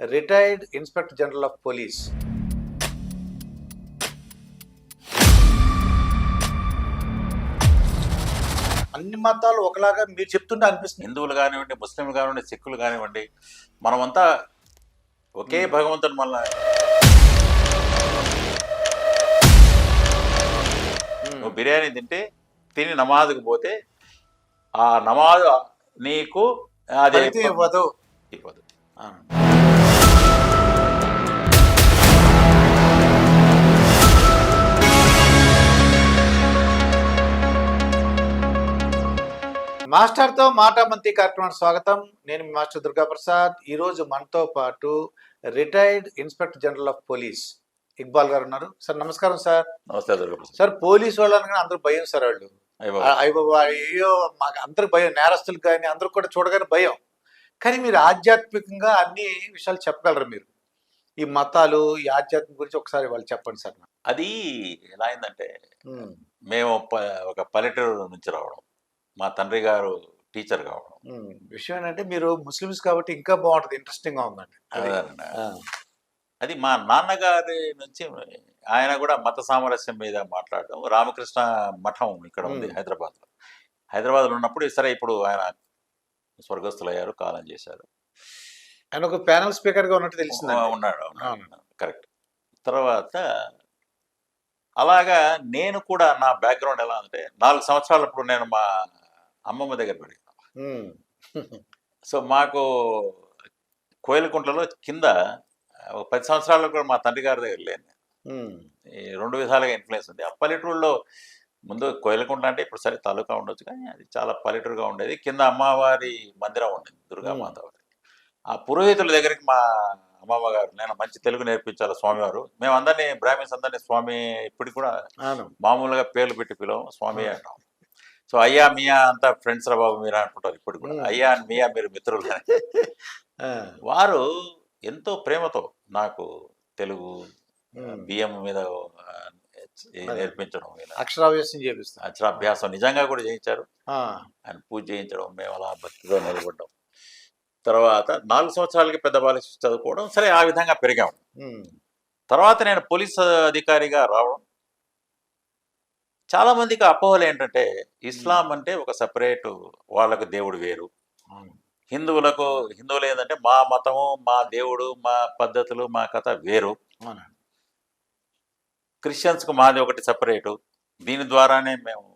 Retired inspector general of police. అన్ని మతాలు ఒకలాగా మీరు చెప్తుంటే అనిపిస్తుంది. హిందువులు కానివ్వండి, ముస్లింలు కానివ్వండి, సిక్కులు కానివ్వండి, మనమంతా ఒకే భగవంతుడు. మళ్ళా నువ్వు బిర్యానీ తిని నమాజ్కి పోతే ఆ నమాజ్ నీకు అది ఫలితం ఇవ్వదు. మాస్టర్తో మాటామంతి కార్యక్రమానికి స్వాగతం. నేను మీ మాస్టర్ దుర్గా ప్రసాద్. ఈరోజు మనతో పాటు retired inspector general of police Iqbal గారు ఉన్నారు. సార్ నమస్కారం. సార్ నమస్తే దుర్గా ప్రసాద్. సార్ పోలీసు వాళ్ళని అందరూ భయం సార్. వాళ్ళు అయ్యో మాకు అందరికి భయం, నేరస్తులకు కానీ అందరికి కూడా చూడగానే భయం. కానీ మీరు ఆధ్యాత్మికంగా అన్ని విషయాలు చెప్పగలరు. మీరు ఈ మతాలు, ఈ ఆధ్యాత్మిక గురించి ఒకసారి వాళ్ళు చెప్పండి సార్. అది ఎలా అయిందంటే, మేము ఒక పల్లెటూరు నుంచి రావడం, మా తండ్రి గారు టీచర్ కావడం. విషయం ఏంటంటే మీరు ముస్లిమ్స్ కాబట్టి ఇంకా బాగుంటుంది, ఇంట్రెస్టింగ్ గా ఉందండి. అది మా నాన్నగారి నుంచి ఆయన కూడా మత సామరస్యం మీద మాట్లాడడం. రామకృష్ణ మఠం ఇక్కడ ఉంది హైదరాబాద్లో ఉన్నప్పుడు. సరే ఇప్పుడు ఆయన స్వర్గస్థులయ్యారు, కాలం చేశారు. ఆయన ఒక ప్యానల్ స్పీకర్ గా ఉన్నట్టు తెలిసింది. ఉన్నాడు, కరెక్ట్. తర్వాత అలాగా నేను కూడా నా బ్యాక్గ్రౌండ్ ఎలా అంటే, 4 సంవత్సరాలప్పుడు నేను మా అమ్మమ్మ దగ్గర పెరిగాను. సో మాకు కోయిలకుంట్లలో కింద 10 సంవత్సరాలకు కూడా మా తండ్రి గారి దగ్గర లేను. ఈ 2 విధాలుగా ఇన్ఫ్లుయెన్స్ ఉంది. ఆ పల్లెటూరులో ముందు కోయిలకుంట అంటే ఇప్పుడు సరే తాలూకా ఉండొచ్చు, కానీ అది చాలా పల్లెటూరుగా ఉండేది. కింద అమ్మవారి మందిరం ఉండేది, దుర్గామాత వారి. ఆ పురోహితుల దగ్గరికి మా అమ్మమ్మ గారు, నేను మంచి తెలుగు నేర్పించాలి స్వామివారు, మేము అందరినీ బ్రాహ్మిన్స్ అందరినీ స్వామి, ఇప్పటికి కూడా మామూలుగా పేర్లు పెట్టి పిలవం, స్వామి అంటాం. సో అయ్యా మియా అంతా ఫ్రెండ్స్ రా బాబు మీరు అనుకుంటారు ఇప్పుడు కూడా. అయ్యా మియా మీరు మిత్రులు. కానీ వారు ఎంతో ప్రేమతో నాకు తెలుగు బియ్యం మీద నేర్పించడం, అక్షరాభ్యాసం నిజంగా కూడా చేయించారు. ఆయన పూజ చేయించడం, మేము అలా భక్తితో నిలబడ్డాం. తర్వాత 4 సంవత్సరాలకి పెద్ద బాలిక చదువుకోవడం, సరే ఆ విధంగా పెరిగాము. తర్వాత నేను పోలీస్ అధికారిగా రావడం. చాలా మందికి అపోహలు ఏంటంటే, ఇస్లాం అంటే ఒక సపరేట్, వాళ్ళకు దేవుడు వేరు. హిందువులు ఏంటంటే మా మతము, మా దేవుడు, మా పద్ధతులు, మా కథ వేరు. క్రిస్టియన్స్కు మాది ఒకటి సపరేటు. దీని ద్వారానే మేము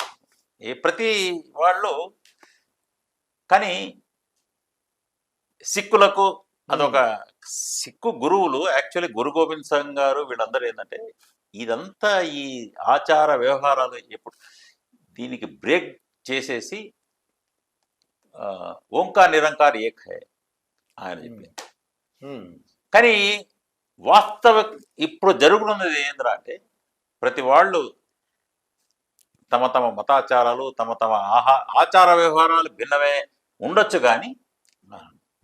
ప్రతి వాళ్ళు. కానీ సిక్కులకు అదొక సిక్కు గురువులు, యాక్చువల్లీ గురు గోవింద్ సింగ్ గారు, వీళ్ళందరూ ఏంటంటే ఇదంతా ఈ ఆచార వ్యవహారాలు ఎప్పుడు దీనికి బ్రేక్ చేసేసి ఓంకార్ నిరంకార్ ఏక్ హై ఆయన చెప్పింది. కానీ వాస్తవ ఇప్పుడు జరుగుతున్నది ఏంద్రా అంటే, ప్రతి వాళ్ళు తమ తమ మతాచారాలు, తమ తమ ఆచార వ్యవహారాలు భిన్నమే ఉండొచ్చు, కానీ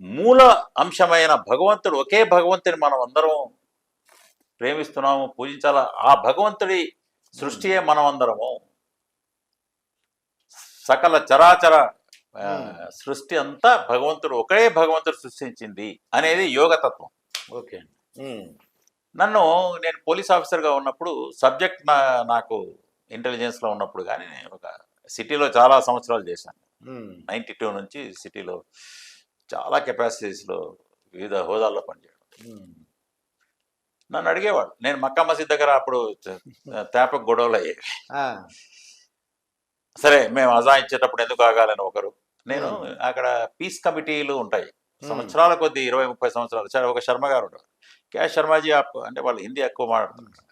మూల అంశమైన భగవంతుడు, ఒకే భగవంతుని మనం అందరం ప్రేమిస్తున్నాము, పూజించాల. ఆ భగవంతుడి సృష్టియే మనం అందరము. సకల చరాచర సృష్టి అంతా భగవంతుడు, ఒకే భగవంతుడు సృష్టించింది అనేది యోగతత్వం. ఓకే. నేను పోలీస్ ఆఫీసర్గా ఉన్నప్పుడు సబ్జెక్ట్ నాకు ఇంటెలిజెన్స్లో ఉన్నప్పుడు, కానీ నేను ఒక సిటీలో చాలా సంవత్సరాలు చేశాను. 92 నుంచి సిటీలో చాలా కెపాసిటీస్లో వివిధ హోదాల్లో పనిచేయడం. నన్ను అడిగేవాడు, నేను మక్కా మసీద్ దగ్గర అప్పుడు తేపకు గొడవలు అయ్యేవి. సరే మేము అజా ఇచ్చేటప్పుడు ఎందుకు ఆగాలని ఒకరు, నేను అక్కడ పీస్ కమిటీలు ఉంటాయి సంవత్సరాల కొద్ది, 20-30 సంవత్సరాలు. సరే ఒక శర్మ గారు ఉంటారు, క్యా శర్మాజీ ఆప్ అంటే వాళ్ళు హిందీ ఎక్కువ మాట్లాడుతున్నారు.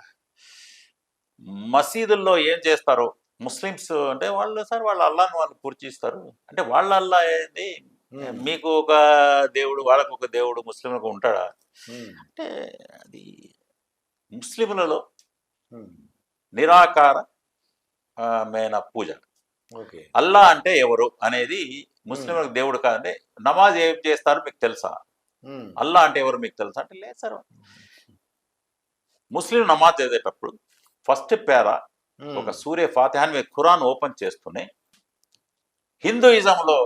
మసీదుల్లో ఏం చేస్తారు ముస్లిమ్స్ అంటే, వాళ్ళు సార్ వాళ్ళ అల్లాను వాళ్ళు పూర్తిస్తారు అంటే, వాళ్ళ అల్లా ఏంది, మీకు ఒక దేవుడు వాళ్ళకు ఒక దేవుడు ముస్లింలకు ఉంటాడా అంటే, అది ముస్లింలలో నిరాకారమైన పూజ. అల్లా అంటే ఎవరు అనేది ముస్లింలకు దేవుడు కాదంటే, నమాజ్ ఏం చేస్తారు మీకు తెలుసా, అల్లా అంటే ఎవరు మీకు తెలుసా అంటే, లేదు సార్. ముస్లిం నమాజ్ చేసేటప్పుడు ఫస్ట్ పేరా ఒక సూర్య ఫాతిహాని మీరు ఖురాన్ ఓపెన్ చేస్తూనే, హిందూయిజంలో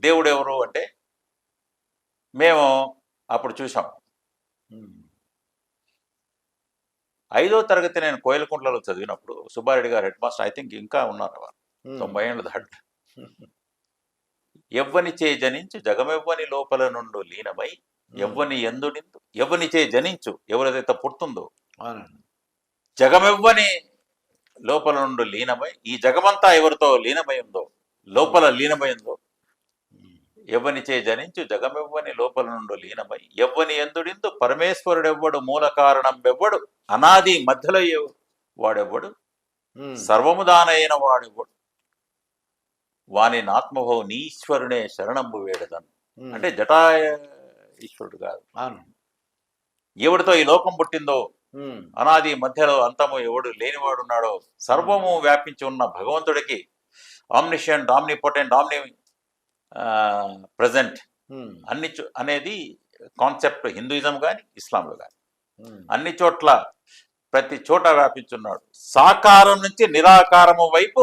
దేవుడు ఎవరు అంటే మేము అప్పుడు చూసాం. ఉమ్. 5వ తరగతి నేను కోయిలకుంట్లలో చదివినప్పుడు సుబ్బారెడ్డి గారు హెడ్ మాస్టర్, ఐ థింక్ ఇంకా ఉన్నారు వారు, ఉమ్. 90 ఏళ్ళు దాటి. ఎవ్వనిచే జనించు జగమెవ్వని లోపల నుండు లీనమై ఎవ్వని ఎందు నిందు ఎవ్వనిచే జనించు, ఎవరిదైతే పుడుతుందో అవునండి. జగమెవ్వని లోపల నుండి లీనమై, ఈ జగమంతా ఎవరితో లీనమై ఉందో, లోపల లీనమై ఉందో, ఎవ్వనిచే జనించు జగమెవ్వని లోపల నుండి లీనమై ఎవ్వని ఎందుడిందు పరమేశ్వరుడెవ్వడు, మూల కారణం ఎవ్వడు, అనాది మధ్యలో వాడెవ్వడు, ఉమ్. సర్వము దానైన వాడెవ్వడు, వాని నాత్మభో నీశ్వరునే శరణంబు వేడదను. ఉమ్. అంటే జటా ఈశ్వరుడు కాదు, అవును. ఎవడితో ఈ లోకం పుట్టిందో, ఉమ్. అనాది మధ్యలో అంతము ఎవడు లేనివాడున్నాడో, సర్వము వ్యాపించి ఉన్న భగవంతుడికి ఆమ్నిషియంట్, ఆమ్నిపోటెంట్, ప్రజెంట్ ఉమ్. అనేది కాన్సెప్ట్ హిందూయిజం కానీ ఇస్లాంలో కానీ ఉమ్. అన్ని చోట్ల ప్రతి చోట వ్యాపించున్నాడు. సాకారం నుంచి నిరాకారము వైపు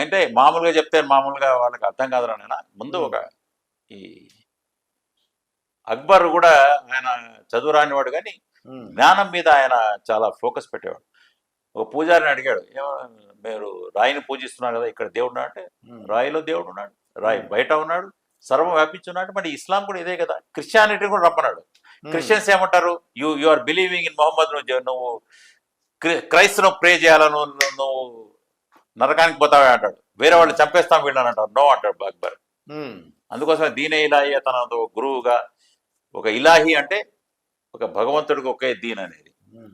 అంటే మామూలుగా చెప్తే మామూలుగా వాళ్ళకి అర్థం కాదురా నాయనా. ముందు ఒక ఈ అక్బర్ కూడా ఆయన చదువు రానివాడు కానీ ఉమ్. జ్ఞానం మీద ఆయన చాలా ఫోకస్ పెట్టేవాడు. ఒక పూజారిని అడిగాడు, మీరు రాయిని పూజిస్తున్నారు కదా, ఇక్కడ దేవుడు ఉన్నాడు అంటే, ఉమ్. రాయిలో దేవుడు ఉన్నాడు, రాయి బయట ఉన్నాడు, సర్వం వ్యాపించున్నాడు. మరి ఇస్లాం కూడా ఇదే కదా, క్రిస్టియానిటీ కూడా రమ్మన్నాడు. క్రిస్టియన్స్ ఏమంటారు, you are believing in Mohammed, నువ్వు క్రైస్తను ప్రే చేయాలను, నువ్వు నరకానికి పోతావే అంటాడు. వేరే వాళ్ళు చంపేస్తాం వీళ్ళని అంటారు. నో అంటాడు అక్బర్. ఉమ్. అందుకోసమే దీనే ఇలాహి తన గురువుగా, ఒక ఇలాహి అంటే ఒక భగవంతుడికి ఒకే దీన్ అనేది. ఉమ్.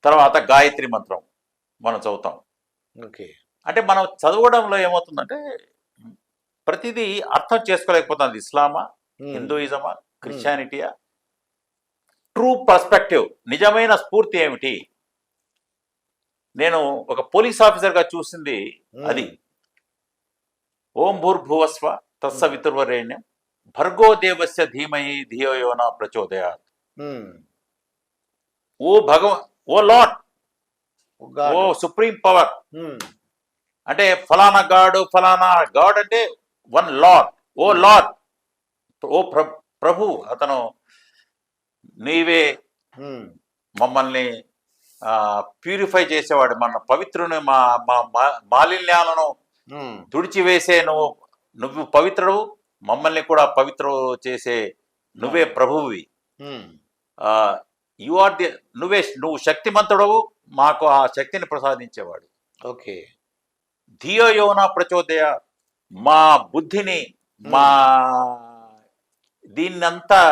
తర్వాత గాయత్రి మంత్రం మనం చదువుతాం. ఓకే. అంటే మనం చదవడంలో ఏమవుతుందంటే ప్రతిదీ అర్థం చేసుకోలేకపోతుంది. ఇస్లామా, ఉమ్. హిందూయిజమా, క్రిస్టియానిటీయా, ట్రూ పర్స్పెక్టివ్, నిజమైన స్ఫూర్తి ఏమిటి? నేను ఒక పోలీస్ ఆఫీసర్గా చూసింది అది. ఓం భూర్భువస్వ తత్సవితుర్వరేణ్యం భర్గో దేవస్య ధీమహి ధియో యో న ప్రచోదయాత్. ఉమ్. ఓ ఓ లార్డ్, గాడ్. ఓ సుప్రీం పవర్. ఉమ్. అంటే ఫలానా గాడ్ అంటే వన్ లార్డ్. ఓ లార్డ్, ఓ ప్రభు, అతను నీవే ఉమ్. మమ్మల్ని ప్యూరిఫై చేసేవాడు, మన పవిత్రుని, మా మాలిన్యాలను ఉమ్. తుడిచివేసే నువ్వు పవిత్రుడు, మమ్మల్ని కూడా పవిత్ర చేసే నువ్వే ప్రభువువి. ఉమ్. యు ఆర్ నువ్వు శక్తిమంతుడవు, మాకు ఆ శక్తిని ప్రసాదించేవాడు. ఓకే. ధియో యోన ప్రచోదయ, మా బుద్ధిని, మా దీన్నంతా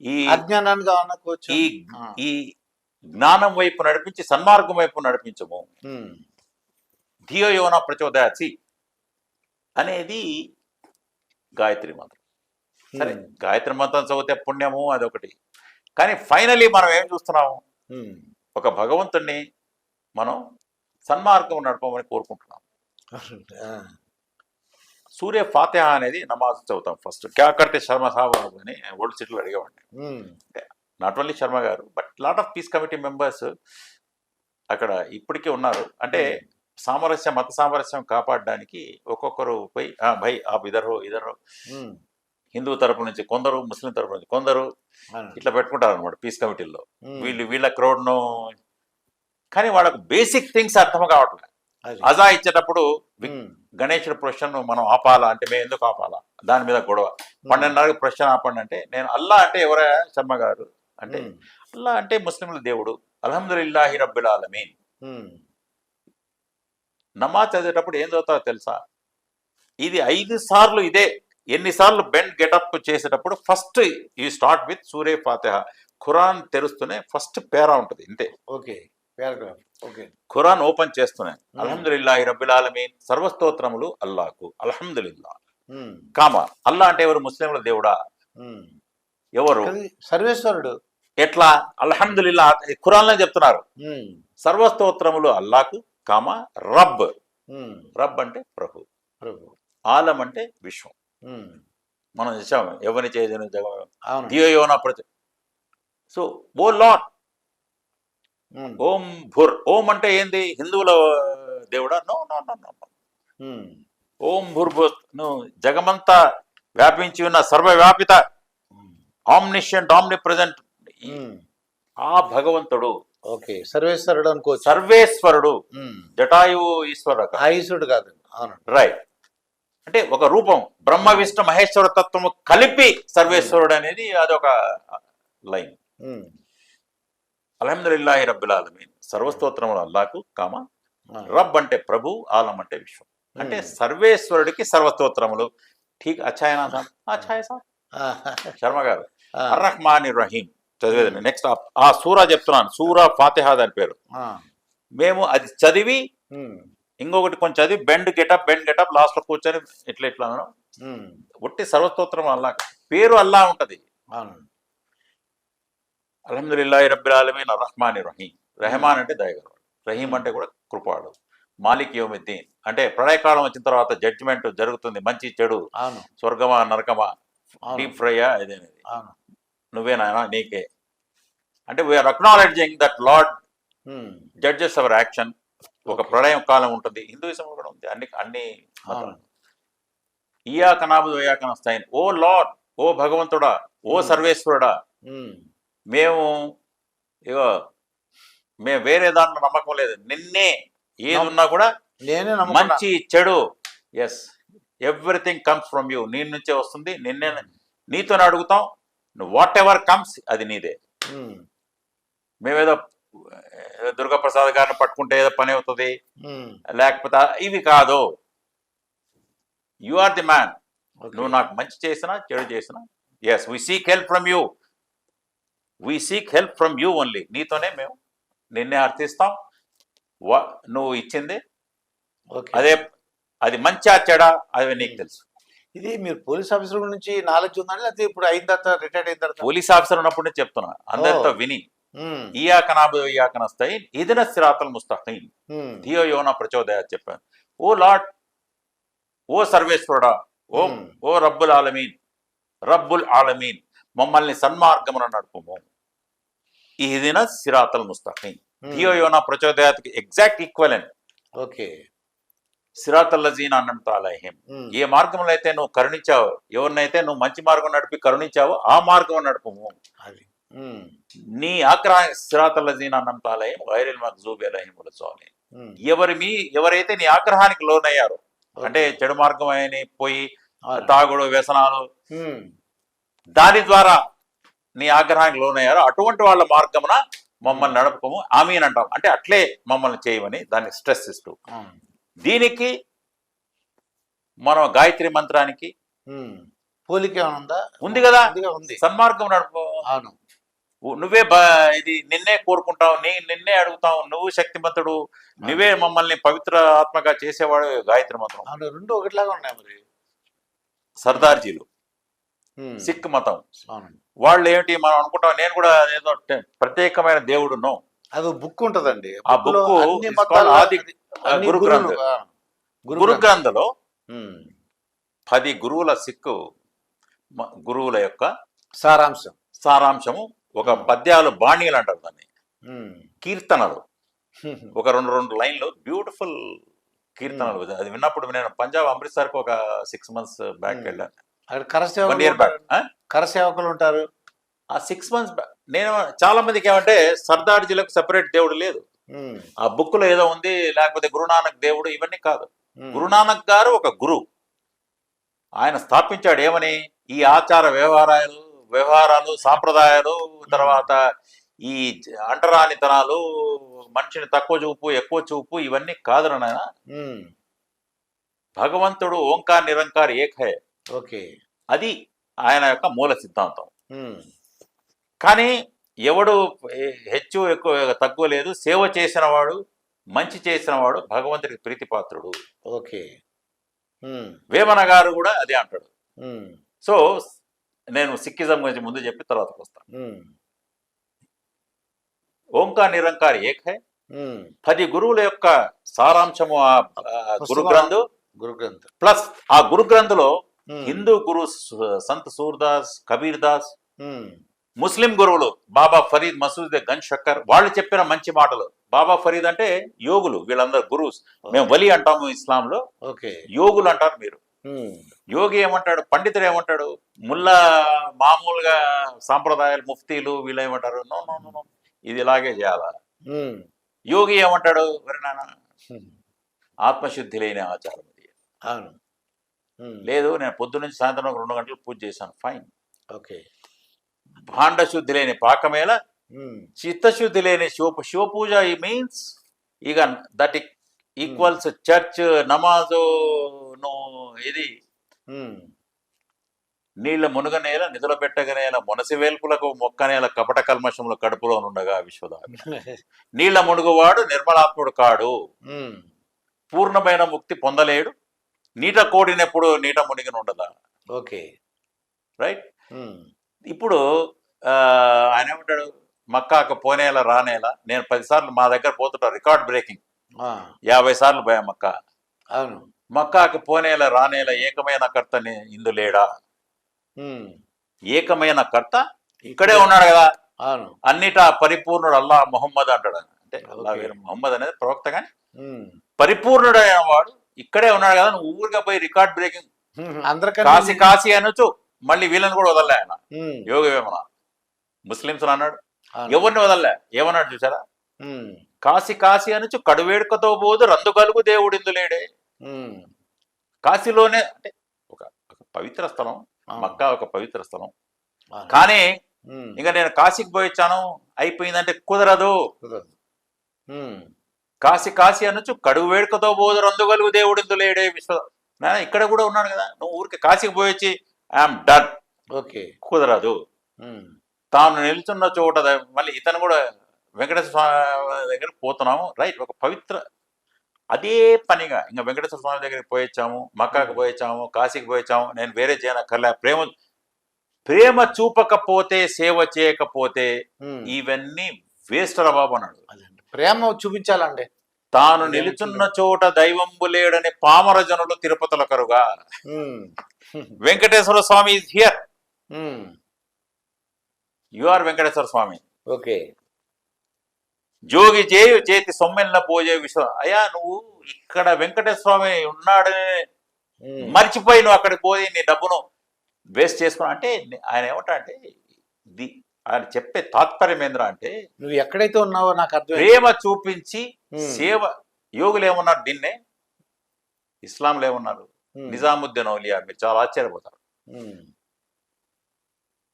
ఈ అజ్ఞానాన్ని అనుకోవచ్చు, ఈ జ్ఞానం వైపు నడిపించి సన్మార్గం వైపు నడిపించము. ధియో యోన ప్రచోదయాచి అనేది గాయత్రి మంత్రం. సరే, గాయత్రి మంత్రం చదివితే పుణ్యము అదొకటి, కానీ ఫైనలీ మనం ఏం చూస్తున్నాము, ఒక భగవంతుణ్ణి మనం సన్మార్గం నడపమని కోరుకుంటున్నాం. సూర్య ఫాతిహా అనేది నమాజ్ చదువుతాం ఫస్ట్. క్యా కర్తే శర్మ సాబ్ అని ఓల్డ్ సిటీలో అడిగేవాడిని. నాట్ ఓన్లీ శర్మ గారు, but lot of peace committee members అక్కడ ఇప్పటికీ ఉన్నారు. అంటే సామరస్యం, మత సామరస్యం కాపాడడానికి ఒక్కొక్కరు పోయి భయ్ ఆప్ ఇదర్హో హిందూ తరపు నుంచి కొందరు, ముస్లిం తరపు నుంచి కొందరు ఇట్లా పెట్టుకుంటారు అనమాట పీస్ కమిటీల్లో. వీళ్ళ క్రౌడ్ను, కానీ వాళ్ళకు బేసిక్ థింగ్స్ అర్థం కావట్లేదు. అజా ఇచ్చేటప్పుడు గణేశుడి ప్రశ్నను మనం ఆపాలా అంటే, మేము ఎందుకు ఆపాలా, దాని మీద గొడవ. 12:30 ప్రశ్న ఆపండి అంటే, నేను అల్లా అంటే ఎవరా శర్మ గారు అంటే, అల్లా అంటే ముస్లింల దేవుడు, అల్హమ్దులిల్లాహి రబ్బిల్ ఆలమీన్. నమాజ్ చదివేటప్పుడు ఏం చదువుతారో తెలుసా, ఇది 5 సార్లు ఇదే. ఎన్నిసార్లు బెండ్ గెటప్ చేసేటప్పుడు ఫస్ట్ యూ స్టార్ట్ విత్ సూరే ఫాతిహా. ఖురాన్ తెరుస్తూనే ఫస్ట్ పేరా ఉంటుంది ఇంతే. Okay, paragraph. Okay. Quran open చేస్తున్నాయి, అల్హమ్దులిల్లాహి రబ్బిల్ ఆలమీన్, సర్వస్తోత్రములు అల్లాకు, అల్హమ్దులిల్లా కామా. అల్లా అంటే ఎవరు, ముస్లింల దేవుడా? ఎవరు? సర్వేశ్వరుడు. ఎట్లా? అల్హమ్దులిల్లా ఖురాన్లో చెప్తున్నారు. సర్వస్తోత్రములు అల్లాకు కామా రబ్. రబ్ అంటే ప్రభు, ఆలం అంటే విశ్వం. మనం చూసాము, ఎవరిని చేయను జగం దియో యోన ప్రతి. సో ఓ లాట్, ఓం భుర్. ఓం అంటే ఏంది, హిందువుల దేవుడా? No no no no. ఓం భుర్ భుర్, నువ్వు జగమంతా వ్యాపించి ఉన్న సర్వవ్యాపిత ఆమ్నిషియంట్ ఆమ్ని ప్రజెంట్ ఆ భగవంతుడు ఓకే, సర్వేశ్వరుడు అనుకోవచ్చు. సర్వేశ్వరుడు, జటాయు ఈశ్వరుడు ఆ ఈశ్వరుడు కాదు. అవును, రైట్. అంటే ఒక రూపం, బ్రహ్మ విష్ణు మహేశ్వర తత్వము కలిపి సర్వేశ్వరుడు అనేది అదొక లైన్. అల్హమ్దులిల్లాహి రబ్బిల్ ఆలమీన్, సర్వస్తోత్రములు అల్లాకు కామ. రబ్ అంటే ప్రభు, ఆలం అంటే విశ్వం. అంటే సర్వేశ్వరుడికి సర్వస్తోత్రములు. ఠీక్, అచ్చాయనా సాబ్, అచ్చాయ సాబ్ శర్మ గారు. అర్రహ్మాని రహీం చదివేదండి. నెక్స్ట్ ఆ సూరా చెప్తున్నాను, సూరా ఫాతిహా దాని పేరు. మేము అది చదివి ఇంకొకటి కొంచెం చదివి బెండ్ గెటప్ లాస్ట్ లో కూర్చొని ఇట్లా ఇట్లా ఒట్టి సర్వస్తోత్రం అల్లా, పేరు అల్లా ఉంటది. అల్హమ్దులిల్లాహి రబ్బిల్ ఆలమీన్ అర్రహ్మాని రహీం. రెహమాన్ అంటే దయగలవాడు, రహీం అంటే కూడా కృపాడు. మాలిక్ యౌమిద్దీన్ అంటే ప్రళయకాలం వచ్చిన తర్వాత జడ్జిమెంట్ జరుగుతుంది, మంచి చెడు, స్వర్గమా నరకమా, డీప్ ఫ్రైయా ఇదేనేది, నువ్వే నాయనా నీకే. అంటే we are acknowledging that lord judges our action. ఒక ప్రళయం కాలం ఉంటుంది, హిందూయిజం కూడా ఉంది, అన్ని ఇయాక నాబుదు వయాక నస్తైన్. ఓ లార్డ్, ఓ భగవంతుడా, ఓ సర్వేశ్వరుడా, మేము వేరే దాంట్లో నమ్మకం లేదు, నిన్నే ఏది ఉన్నా కూడా మంచి చెడు, yes everything comes from you, నీ నుంచే వస్తుంది, నిన్నే నీతోనే అడుగుతాం, వాట్ ఎవర్ కమ్స్ అది నీదే. మేమేదో దుర్గాప్రసాద్ గారిని పట్టుకుంటే ఏదో పని అవుతుంది, లేకపోతే ఇవి కాదు. You are the man. నువ్వు నాకు మంచి చేసినా చెడు చేసినా, yes we seek help from you, we seek help from you only. నీతోనే మేము నిన్నే అర్థిస్తాం. నువ్వు ఇచ్చింది అదే, అది మంచి చెడా అది నీకు తెలుసు. ఇది మీరు పోలీస్ ఆఫీసర్ నుంచి నాలెడ్జ్ ఉందని, లేకపోతే ఇప్పుడు అయిన తర్వాత రిటైర్డ్ అయిన తర్వాత? పోలీస్ ఆఫీసర్ ఉన్నప్పుడు చెప్తున్నా, అందరితో విని. ఇయాక నాబుదు వయాక నస్తైన్ ఇహ్దిన సిరాతల్ ముస్తఖీమ్ ధియో యో నా ప్రచోదయాత్ చెప్పాను. ఓ లార్డ్, ఓ సర్వేశ్వరుడా, ఓ రబ్బుల్ ఆలమీన్ మమ్మల్ని సన్మార్గమున నడుపుము. ఇహ్దిన సిరాతల్ ముస్తఖీమ్ ధియో యో నా ప్రచోదయాత్ ఎగ్జాక్ట్ ఈక్వలెంట్. ఓకే, సిరాతల్ లజీనా అన్అమ్త అలైహిం. ఏ మార్గంలో అయితే నువ్వు కరుణించావో, ఎవరినైతే నువ్వు మంచి మార్గం నడిపి కరుణించావో ఆ మార్గం నడుపుము. అది నీ ఆగ్రహ సిరాతల్ లజీనా అన్అమ్త అలైహిం గైరిల్ మగ్జూబి అలైహిం వలద్దాలిన్. ఎవరైతే నీ ఆగ్రహానికి లోనయ్యారో, అంటే చెడు మార్గం అని పోయి తాగుడు వ్యసనాలు దాని ద్వారా నీ ఆగ్రహానికి లోనయ్యారో అటువంటి వాళ్ళ మార్గమున మమ్మల్ని నడుపుకోము, ఆమీన్ అంటాం. అంటే అట్లే మమ్మల్ని చేయమని దాన్ని స్ట్రెస్ ఇస్తూ, దీనికి మనం గాయత్రి మంత్రానికి పోలిక ఉంది కదా, సన్మార్గం నడుపు. నువ్వే ఇది నిన్నే కోరుకుంటావు, నిన్నే అడుగుతావు, నువ్వు శక్తిమంతుడు, నువ్వే మమ్మల్ని పవిత్ర ఆత్మగా చేసేవాడు. గాయత్రి మంత్రం రెండు ఒకటిలాగా ఉన్నాయి. మరి సర్దార్జీలు సిక్ మతం వాళ్ళు ఏమిటి మనం అనుకుంటాం, నేను కూడా ఏదో ప్రత్యేకమైన దేవుడును, అది బుక్ ఉంటదండి. ఆ బుక్ ఆది గురు గ్రంథలో 10 గురువుల సిక్కు గురువుల యొక్క సారాంశము, ఒక పద్యాలు బాణీలు అంటారు దాన్ని, కీర్తనలు, ఒక రెండు లైన్లు బ్యూటిఫుల్ కీర్తనలు. అది విన్నప్పుడు నేను పంజాబ్ అమృత్సర్కి ఒక 6 months బ్యాక్ వెళ్ళాను. కరసేవకులు ఉంటారు. ఆ 6 months నేను చాలా మందికి ఏమంటే సర్దార్జీలకు సెపరేట్ దేవుడు లేదు, ఆ బుక్ లో ఏదో ఉంది, లేకపోతే గురునానక్ దేవుడు, ఇవన్నీ కాదు. గురునానక్ గారు ఒక గురువు, ఆయన స్థాపించాడు ఏమని, ఈ ఆచార వ్యవహారాలు సాంప్రదాయాలు, తర్వాత ఈ అంటరానితనాలు, మనిషిని తక్కువ చూపు ఎక్కువ చూపు, ఇవన్నీ కాదు నాయన. భగవంతుడు ఓంకార్ నిరంకార్ ఏక్ హై, అది ఆయన యొక్క మూల సిద్ధాంతం. కానీ ఎవడు హెచ్చు ఎక్కువ తక్కువ లేదు, సేవ చేసిన వాడు మంచి చేసిన వాడు భగవంతుడికి ప్రీతిపాత్రుడు. వేమన గారు కూడా అదే అంటాడు. సో నేను సిక్కిజం గురించి ముందు చెప్పి తర్వాతకు వస్తాను. ఓంకార్ నిరంకార్ ఏక్ హై, 10 గురువుల యొక్క సారాంశము ఆ గురు గ్రంథ్ ప్లస్ ఆ గురు గ్రంథులో హిందూ గురు సంత్ సూర్దాస్, కబీర్ దాస్, ముస్లిం గురువులు బాబా ఫరీద్, మసూద్ గంజ్ షక్కర్, వాళ్ళు చెప్పిన మంచి మాటలు. బాబా ఫరీద్ అంటే యోగులు, వీళ్ళందరూ గురువుస్. మేము వలి అంటాము ఇస్లాంలో, యోగులు అంటారు మీరు. యోగి ఏమంటాడు, పండితుడు ఏమంటాడు, ముల్లా మామూలుగా సాంప్రదాయాలు ముఫ్తీలు వీళ్ళు ఏమంటారు, నో నో నో నో, ఇది ఇలాగే చేయాలా. యోగి ఏమంటాడు, నాన్న ఆత్మశుద్ధి లేని ఆచారం ఇది. అవును. లేదు, నేను పొద్దున్నుంచి సాయంత్రం ఒక 2 గంటలు పూజ చేశాను, ఫైన్. ఓకే. భాండ శుద్ధి లేని పాకమేళ, చిత్తశుద్ధి లేని శివపూజ ఈ మీన్స్ ఇక దట్ ఈక్వల్స్ చర్చ్ నమాజు ఇది నీళ్ల మునుగనేల నిధుల పెట్టగనేల మునసి వేల్పులకు మొక్కనేల కపట కల్మషముల కడుపులో నుండగా విశ్వదాభి. నీళ్ల మునుగువాడు నిర్మలాత్ముడు కాడు, పూర్ణమైన ముక్తి పొందలేడు, నీట కోడినప్పుడు నీట మునిగి ఉండదా. ఓకే. రైట్. ఇప్పుడు ఆయన ఏమంటాడు, మక్కాకు పోనేల రానేల, నేను 10 సార్లు మా దగ్గర పోతుంటా, రికార్డ్ బ్రేకింగ్ 50 సార్లు పోయా మక్కా. అవును. మక్కాకు పోనేల రానేల ఏకమైన కర్తని ఇందులేడా. ఏకమైన కర్త ఇక్కడే ఉన్నాడు కదా. అవును. అన్నిటా పరిపూర్ణుడు అల్లా మొహమ్మద్ అంటాడు. అంటే అల్లా వేరు, మొహమ్మద్ అనేది ప్రవక్త, కానీ పరిపూర్ణుడైన వాడు ఇక్కడే ఉన్నాడు కదా. నువ్వు ఊరిగా పోయి రికార్డ్ బ్రేకింగ్ కాశీ కాశీ అనొచ్చు, మళ్ళీ వీళ్ళని కూడా వదలలే ఆయన. యోగ వేమన ముస్లింస్ అన్నాడు, ఎవరిని వదలలే. ఏమన్నాడు చూసారా, కాశీ కాశీ అనొచ్చు కడువేడుకతో పోదు రందు కలుగు దేవుడిందులేడే. కాశీలోనే అంటే ఒక పవిత్ర స్థలం, మక్కా ఒక పవిత్ర స్థలం, కానీ ఇంకా నేను కాశీకి పోయిచ్చాను అయిపోయిందంటే కుదరదు. కాశీ కాశీ అనొచ్చు కడుగు వేడుకతో పోదు రందు కలుగు దేవుడిందులేడే విశ్వ. ఇక్కడ కూడా ఉన్నాడు కదా, నువ్వు ఊరికి కాశీకి పోయొచ్చి ఐఎమ్ డన్, ఓకే, కుదరదు. తాను నిల్చున్న చోట మళ్ళీ ఇతను కూడా వెంకటేశ్వర స్వామి దగ్గర పోతున్నాము, రైట్, ఒక పవిత్ర అదే పనిగా ఇంకా వెంకటేశ్వర స్వామి దగ్గరికి పోయొచ్చాము, మక్కాకు పోయొచ్చాము, కాశీకి పోయొచ్చాము, నేను వేరే చేయనక్కర్లే. ప్రేమ చూపకపోతే సేవ చేయకపోతే ఇవన్నీ వేస్ట్ రా బాబు అన్నాడు. ప్రేమ చూపించాలండి. తాను నిలుచున్న చోట దైవంబు లేడని పామర జనులు తిరుపతుల కరుగా. Venkateswara Swamy is here, you are Venkateswara Swamy. Okay. జోగి చేయు చేతి సొమ్మెన్న పోజే విశ్వ. అయ్యా నువ్వు ఇక్కడ వెంకటేశ్వర స్వామి ఉన్నాడని మర్చిపోయి నువ్వు అక్కడికి పోయి నీ డబ్బును వేస్ట్ చేసుకున్నా అంటే ఆయన ఏమంటా అంటే, ఆయన చెప్పే తాత్పర్యం ఏంద్రా అంటే, నువ్వు ఎక్కడైతే ఉన్నావో నాకు అర్థం, ప్రేమ చూపించి సేవ. యోగులు ఏమన్నారు దీన్నే, ఇస్లాంలో ఏమన్నారు, నిజాముద్దీన్ ఔలియా, మీరు చాలా ఆశ్చర్యపోతారు.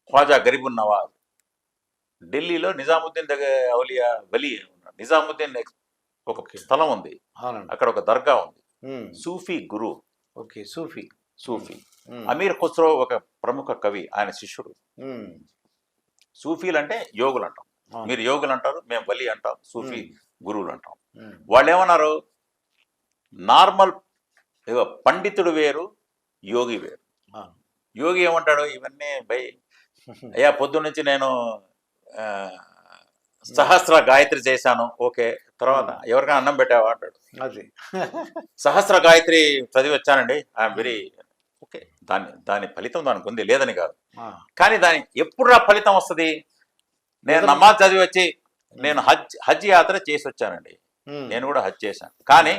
ఖ్వాజా గరీబున్ నవాజ్, ఢిల్లీలో నిజాముద్దీన్ దగ్గర ఔలియా వలి ఉన్నారు. నిజాముద్దీన్ ఒక స్థలం ఉంది, అక్కడ ఒక దర్గా ఉంది, సూఫీ గురు. ఓకే, సూఫీ. అమీర్ ఖుస్రో ఒక ప్రముఖ కవి, ఆయన శిష్యుడు. సూఫీలు అంటే యోగులు అంటాం, మీరు యోగులు అంటారు, మేము వలి అంటాం, సూఫీ గురువులు అంటాం. వాళ్ళు ఏమన్నారు, నార్మల్ పండితుడు వేరు, యోగి వేరు. యోగి ఏమంటాడు, ఇవన్నీ బై అయ్యా పొద్దు నుంచి నేను సహస్ర గాయత్రి చేశాను, ఓకే, తర్వాత ఎవరికైనా అన్నం పెట్టావా అంటాడు. అది సహస్ర గాయత్రి చదివి వచ్చానండి, ఐఎమ్ వెరీ ఓకే. దాని ఫలితం దానికి ఉంది, లేదని కాదు, కానీ దాని ఎప్పుడు ఆ ఫలితం వస్తుంది. నేను నమాజ్ చదివి వచ్చి నేను హజ్ యాత్ర చేసి వచ్చానండి, నేను కూడా హజ్ చేశాను, కానీ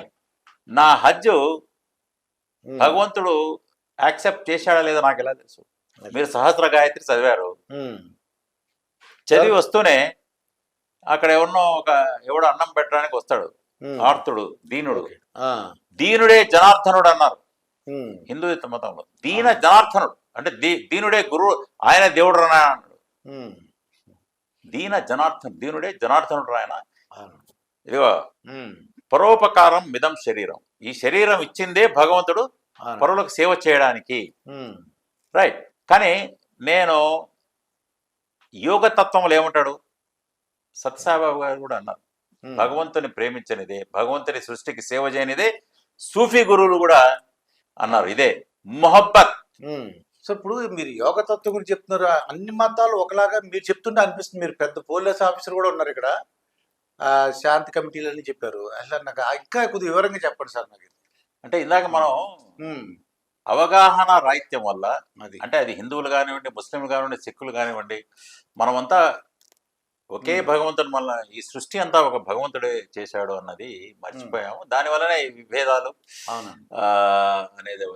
నా హజ్ భగవంతుడు యాక్సెప్ట్ చేశాడా లేదా నాకు ఎలా తెలుసు. మీరు సహస్ర గాయత్రి చదివారు, చదివి వస్తూనే అక్కడ ఎవడో అన్నం పెట్టడానికి వస్తాడు, ఆర్తుడు, దీనుడు. దీనుడే జనార్దనుడు అన్నారు హిందూ మతంలో. దీన జనార్దనుడు అంటే దీనుడే గురువు, ఆయన దేవుడు రా అన్నాడు. దీనుడే జనార్దనుడు ఆయన. ఇదిగో పరోపకారం మిదం శరీరం, ఈ శరీరం ఇచ్చిందే భగవంతుడు పరులకు సేవ చేయడానికి, రైట్. కానీ నేను యోగతత్వంలో ఏమంటాడు, సత్సాయిబాబు గారు కూడా అన్నారు, భగవంతుని ప్రేమించనిదే, భగవంతుని సృష్టికి సేవ చేయనిదే సూఫీ గురువులు కూడా అన్నారు, ఇదే మొహబ్బత్. సో ఇప్పుడు మీరు యోగ తత్వం గురించి చెప్తున్నారు, అన్ని మతాలు ఒకలాగా మీరు చెప్తుంటే అనిపిస్తుంది. మీరు పెద్ద పోలీస్ ఆఫీసర్ కూడా ఉన్నారు ఇక్కడ, శాంతి కమిటీలు అని చెప్పారు. అసలు నాకు ఇంకా కొద్దిగా వివరంగా చెప్పండి సార్ నాకు. అంటే ఇందాక మనం అవగాహన రాహిత్యం వల్ల, అంటే అది హిందువులు కానివ్వండి, ముస్లింలు కానివ్వండి, సిక్కులు కానివ్వండి, మనమంతా ఒకే భగవంతుడు, మళ్ళీ ఈ సృష్టి అంతా ఒక భగవంతుడే చేశాడు అన్నది మర్చిపోయాము. దానివల్లనే ఈ విభేదాలు అనేది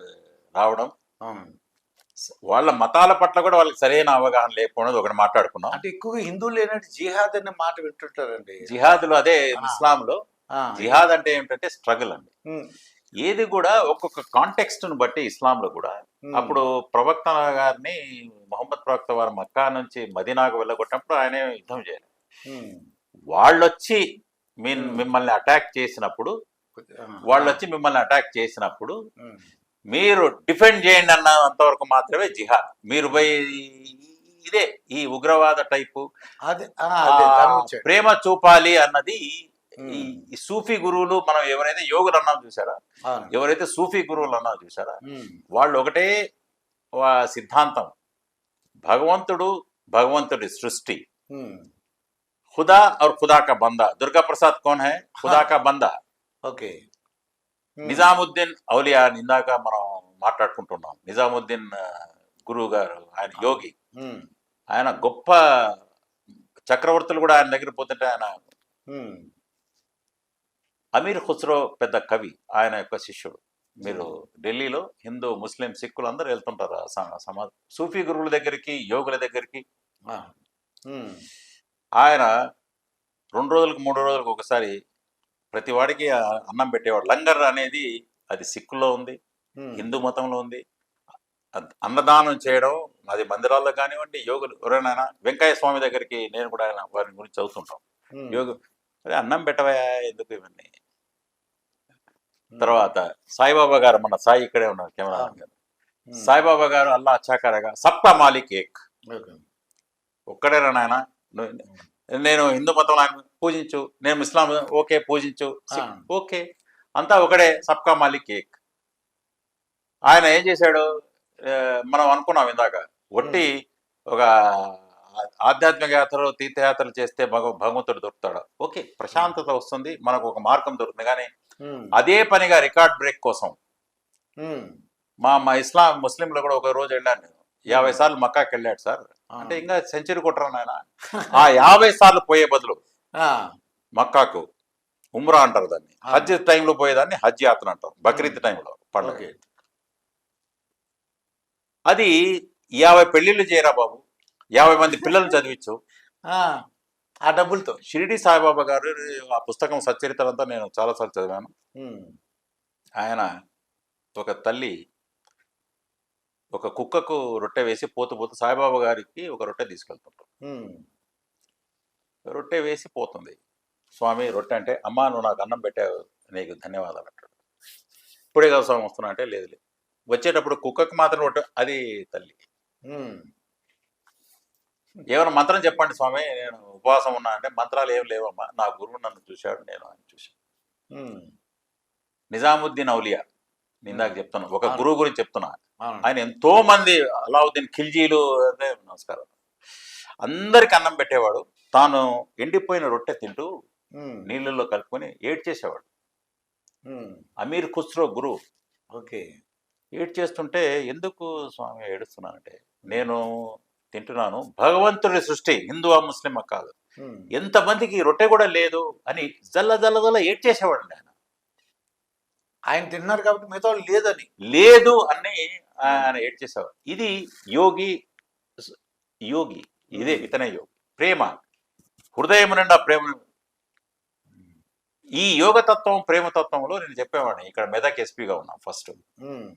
రావడం, అవును. వాళ్ళ మతాల పట్ల కూడా వాళ్ళకి సరైన అవగాహన లేకపోవడం ఒకటి మాట్లాడుకున్నాం. అంటే ఎక్కువగా హిందువులు ఏంటంటే జిహాద్ అనే మాట వింటుంటారండి. జిహాద్లో అదే ఆ. ఇస్లాంలో ఆ, జిహాద్ అంటే ఏమిటంటే స్ట్రగుల్ అండి. ఉమ్, ఏది కూడా ఒక్కొక్క కాంటెక్స్ట్ ను బట్టి ఇస్లాంలో కూడా ఉమ్, అప్పుడు ప్రవక్త గారిని మొహమ్మద్ ప్రవక్త వారు మక్కా నుంచి మదీనాకు వెళ్ళగొట్టినప్పుడు ఆయన యుద్ధం చేయాలి. ఉమ్, వాళ్ళొచ్చి ఉమ్. మిమ్మల్ని అటాక్ చేసినప్పుడు ఆ, వాళ్ళొచ్చి మిమ్మల్ని అటాక్ చేసినప్పుడు ఉమ్. మీరు డిఫెండ్ చేయండి అన్నంతవరకు మాత్రమే జిహాద్. మీరు పోయి ఇదే ఈ ఉగ్రవాద టైపు అదే అదే దాని గురించి. ప్రేమ చూపాలి అన్నది ఈ ఉమ్, ఈ సూఫీ గురువులు, మనం ఎవరైతే యోగులు అన్నాం చూసారా, అవును. ఎవరైతే సూఫీ గురువులు అన్నాం చూసారా, ఉమ్, వాళ్ళు ఒకటే సిద్ధాంతం, భగవంతుడి సృష్టి, ఉమ్, खुदा और खुदा का बंदा. दुर्गा प्रसाद कौन है? खुदा का बंदा. ఓకే. ఉమ్, నిజాముద్దీన్ ఔలియా ఇందాక మనం మాట్లాడుకుంటున్నాం. నిజాముద్దీన్ గురువు గారు, ఆయన యోగి, ఉమ్, ఆయన గొప్ప చక్రవర్తులు కూడా ఆయన దగ్గర పోతుంటే ఆయన ఉమ్, అమీర్ ఖుస్రో పెద్ద కవి, ఆయన యొక్క శిష్యుడు. మీరు ఢిల్లీలో హిందూ, ముస్లిం, సిక్కులు అందరూ వెళ్తుంటారు ఆ సమాజ సూఫీ గురువుల దగ్గరికి, యోగుల దగ్గరికి. ఆ, ఉమ్, ఆయన 2 రోజులకు 3 రోజులకు ఒకసారి ప్రతి వాడికి అన్నం పెట్టేవాడు. లంగర్ అనేది అది సిక్కుల్లో ఉంది, ఉమ్, హిందూ మతంలో ఉంది. అన్నదానం చేయడం అది మందిరాల్లో కానివ్వండి, యోగులు ఎవరైనా వెంకయ్య స్వామి దగ్గరికి నేను కూడా ఆయన వారి గురించి చదువుతుంటాం. ఉమ్, యోగు అరే అన్నం పెట్టవా ఎందుకు ఇవన్నీ. ఉమ్, తర్వాత సాయిబాబా గారు, మన సాయి ఇక్కడే ఉన్నారు కెమెరా గారు, ఉమ్, సాయిబాబా గారు అల్లా అచ్చాకరగా సబ్కా మాలిక్ ఏక్, ఓకే. ఒక్కడేరా నాయన, నేను హిందూ మతంలో ఆయన పూజించు, నేను ఇస్లాం ఓకే పూజించు, ఓకే అంతా ఒకడే, సబ్కా మాలిక్ ఏక్. ఆయన ఏం చేశాడు, మనం అనుకున్నాం ఇందాక, ఒట్టి ఒక ఆధ్యాత్మిక యాత్రలు, తీర్థయాత్రలు చేస్తే భగవంతుడు దొరుకుతాడు, ఓకే ప్రశాంతత వస్తుంది, మనకు ఒక మార్గం దొరుకుతుంది. కానీ ఉమ్, అదే పనిగా రికార్డ్ బ్రేక్ కోసం ఉమ్, మా ఇస్లాం ముస్లింలో కూడా ఒక రోజు వెళ్ళాను నేను. 50 సార్లు మక్కాకి వెళ్ళాడు సార్ అంటే, ఇంకా సెంచరీ కొట్టరా నాయన. ఆ 50 సార్లు పోయే బదులు ఆ, మక్కాకు ఉమ్రా అంటారు దాన్ని, హజ్ టైంలో పోయేదాన్ని హజ్ యాత్ర అంటారు, బక్రీద్ టైంలో పండుగ. ఓకే. అది 50 పెళ్లిళ్ళు చేయరా బాబు, 50 మంది పిల్లల్ని చదివించు. ఆ డబ్బులతో. షిరిడి సాయిబాబా గారు ఆ పుస్తకం సచ్చరిత్ర అంతా నేను చాలాసార్లు చదివాను. ఉమ్, ఆయన ఒక తల్లి ఒక కుక్కకు రొట్టె వేసి పోతూ సాయిబాబా గారికి ఒక రొట్టె తీసుకెళ్తుంటారు. ఉమ్, రొట్టె వేసి పోతుంది. స్వామి రొట్టె అంటే, అమ్మా నువ్వు నాకు అన్నం పెట్టావు, నీకు ధన్యవాదాలు అంటాడు. ఇప్పుడే కదా స్వామి వస్తున్నా అంటే, లేదు లేదు, వచ్చేటప్పుడు కుక్కకు మాత్రం రొట్టె. అది తల్లి. ఉమ్, ఏమైనా మంత్రం చెప్పండి స్వామి, నేను ఉపవాసం ఉన్నా అంటే, మంత్రాలు ఏం లేవమ్మా, నా గురువు నన్ను చూశాడు, నేను ఆయన చూశాను. ఉమ్, నిజాముద్దీన్ ఔలియా ఇందాక చెప్తున్నా, ఒక గురువు గురించి చెప్తున్నా. అవును. ఆయన ఎంతో మంది అలావుద్దీన్ ఖిల్జీలు అంటే, నమస్కారం, అందరికి అన్నం పెట్టేవాడు. తాను ఎండిపోయిన రొట్టె తింటూ ఉమ్, నీళ్ళల్లో కలుపుకొని ఏడ్చేసేవాడు. ఉమ్, అమీర్ ఖుస్రో గురువు ఓకే. ఏడ్చేస్తుంటే, ఎందుకు స్వామి ఏడుస్తున్నానంటే, నేను తింటున్నాను, భగవంతుడి సృష్టి, హిందువా ముస్లిమా కాదు, ఉమ్, ఎంతమందికి రొట్టె కూడా లేదు అని జల్ల జల్ల జల్ల ఏడ్చేసేవాడు ఆయన. ఆయన తిన్నారు కాబట్టి మిగతా వాళ్ళు లేదని. లేదు అని ఆయన ఏడ్చేసేవాడు. ఇది యోగి, యోగి ఇదే, ఇతనే యోగి. ప్రేమ, హృదయం నిండా ప్రేమ. ఈ యోగతత్వం, ప్రేమతత్వంలో నేను చెప్పేవాడిని, ఇక్కడ మెదక్ ఎస్పీగా ఉన్నాం ఫస్ట్. ఉమ్,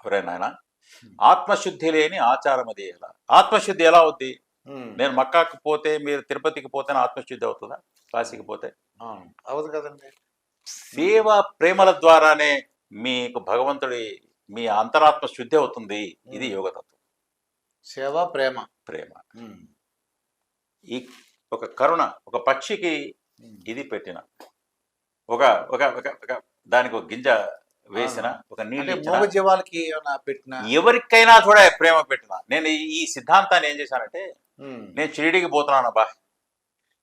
ఎవరైనా ఆత్మశుద్ధి లేని ఆచారం అది ఎలా, ఆత్మశుద్ధి ఎలా అవుద్ది? ఉమ్, నేను మక్కాకు పోతే, మీరు తిరుపతికి పోతేనే ఆత్మశుద్ధి అవుతుందా? కాశీకి పోతే అవును, అవదు కదండి. సేవ, ప్రేమల ద్వారానే మీకు భగవంతుడి, మీ అంతరాత్మ శుద్ధి అవుతుంది. ఇది యోగతత్వం. సేవ, ప్రేమ. ప్రేమ, ఉమ్, ఈ ఒక కరుణ, ఒక పక్షికి ఇది పెట్టిన, ఒక ఒక ఒక ఒక దానికి ఒక గింజ వేసిన, ఒక నీళ్ళు అంటే ఇచ్చిన, మూగజీవాలకి ఏమైనా పెట్టిన. ఎవరికైనా కూడా ప్రేమ పెట్టిన. నేను ఈ సిద్ధాంతాన్ని ఏం చేశానంటే, ఉమ్, నేను షిరిడీకి పోతున్నాను బా,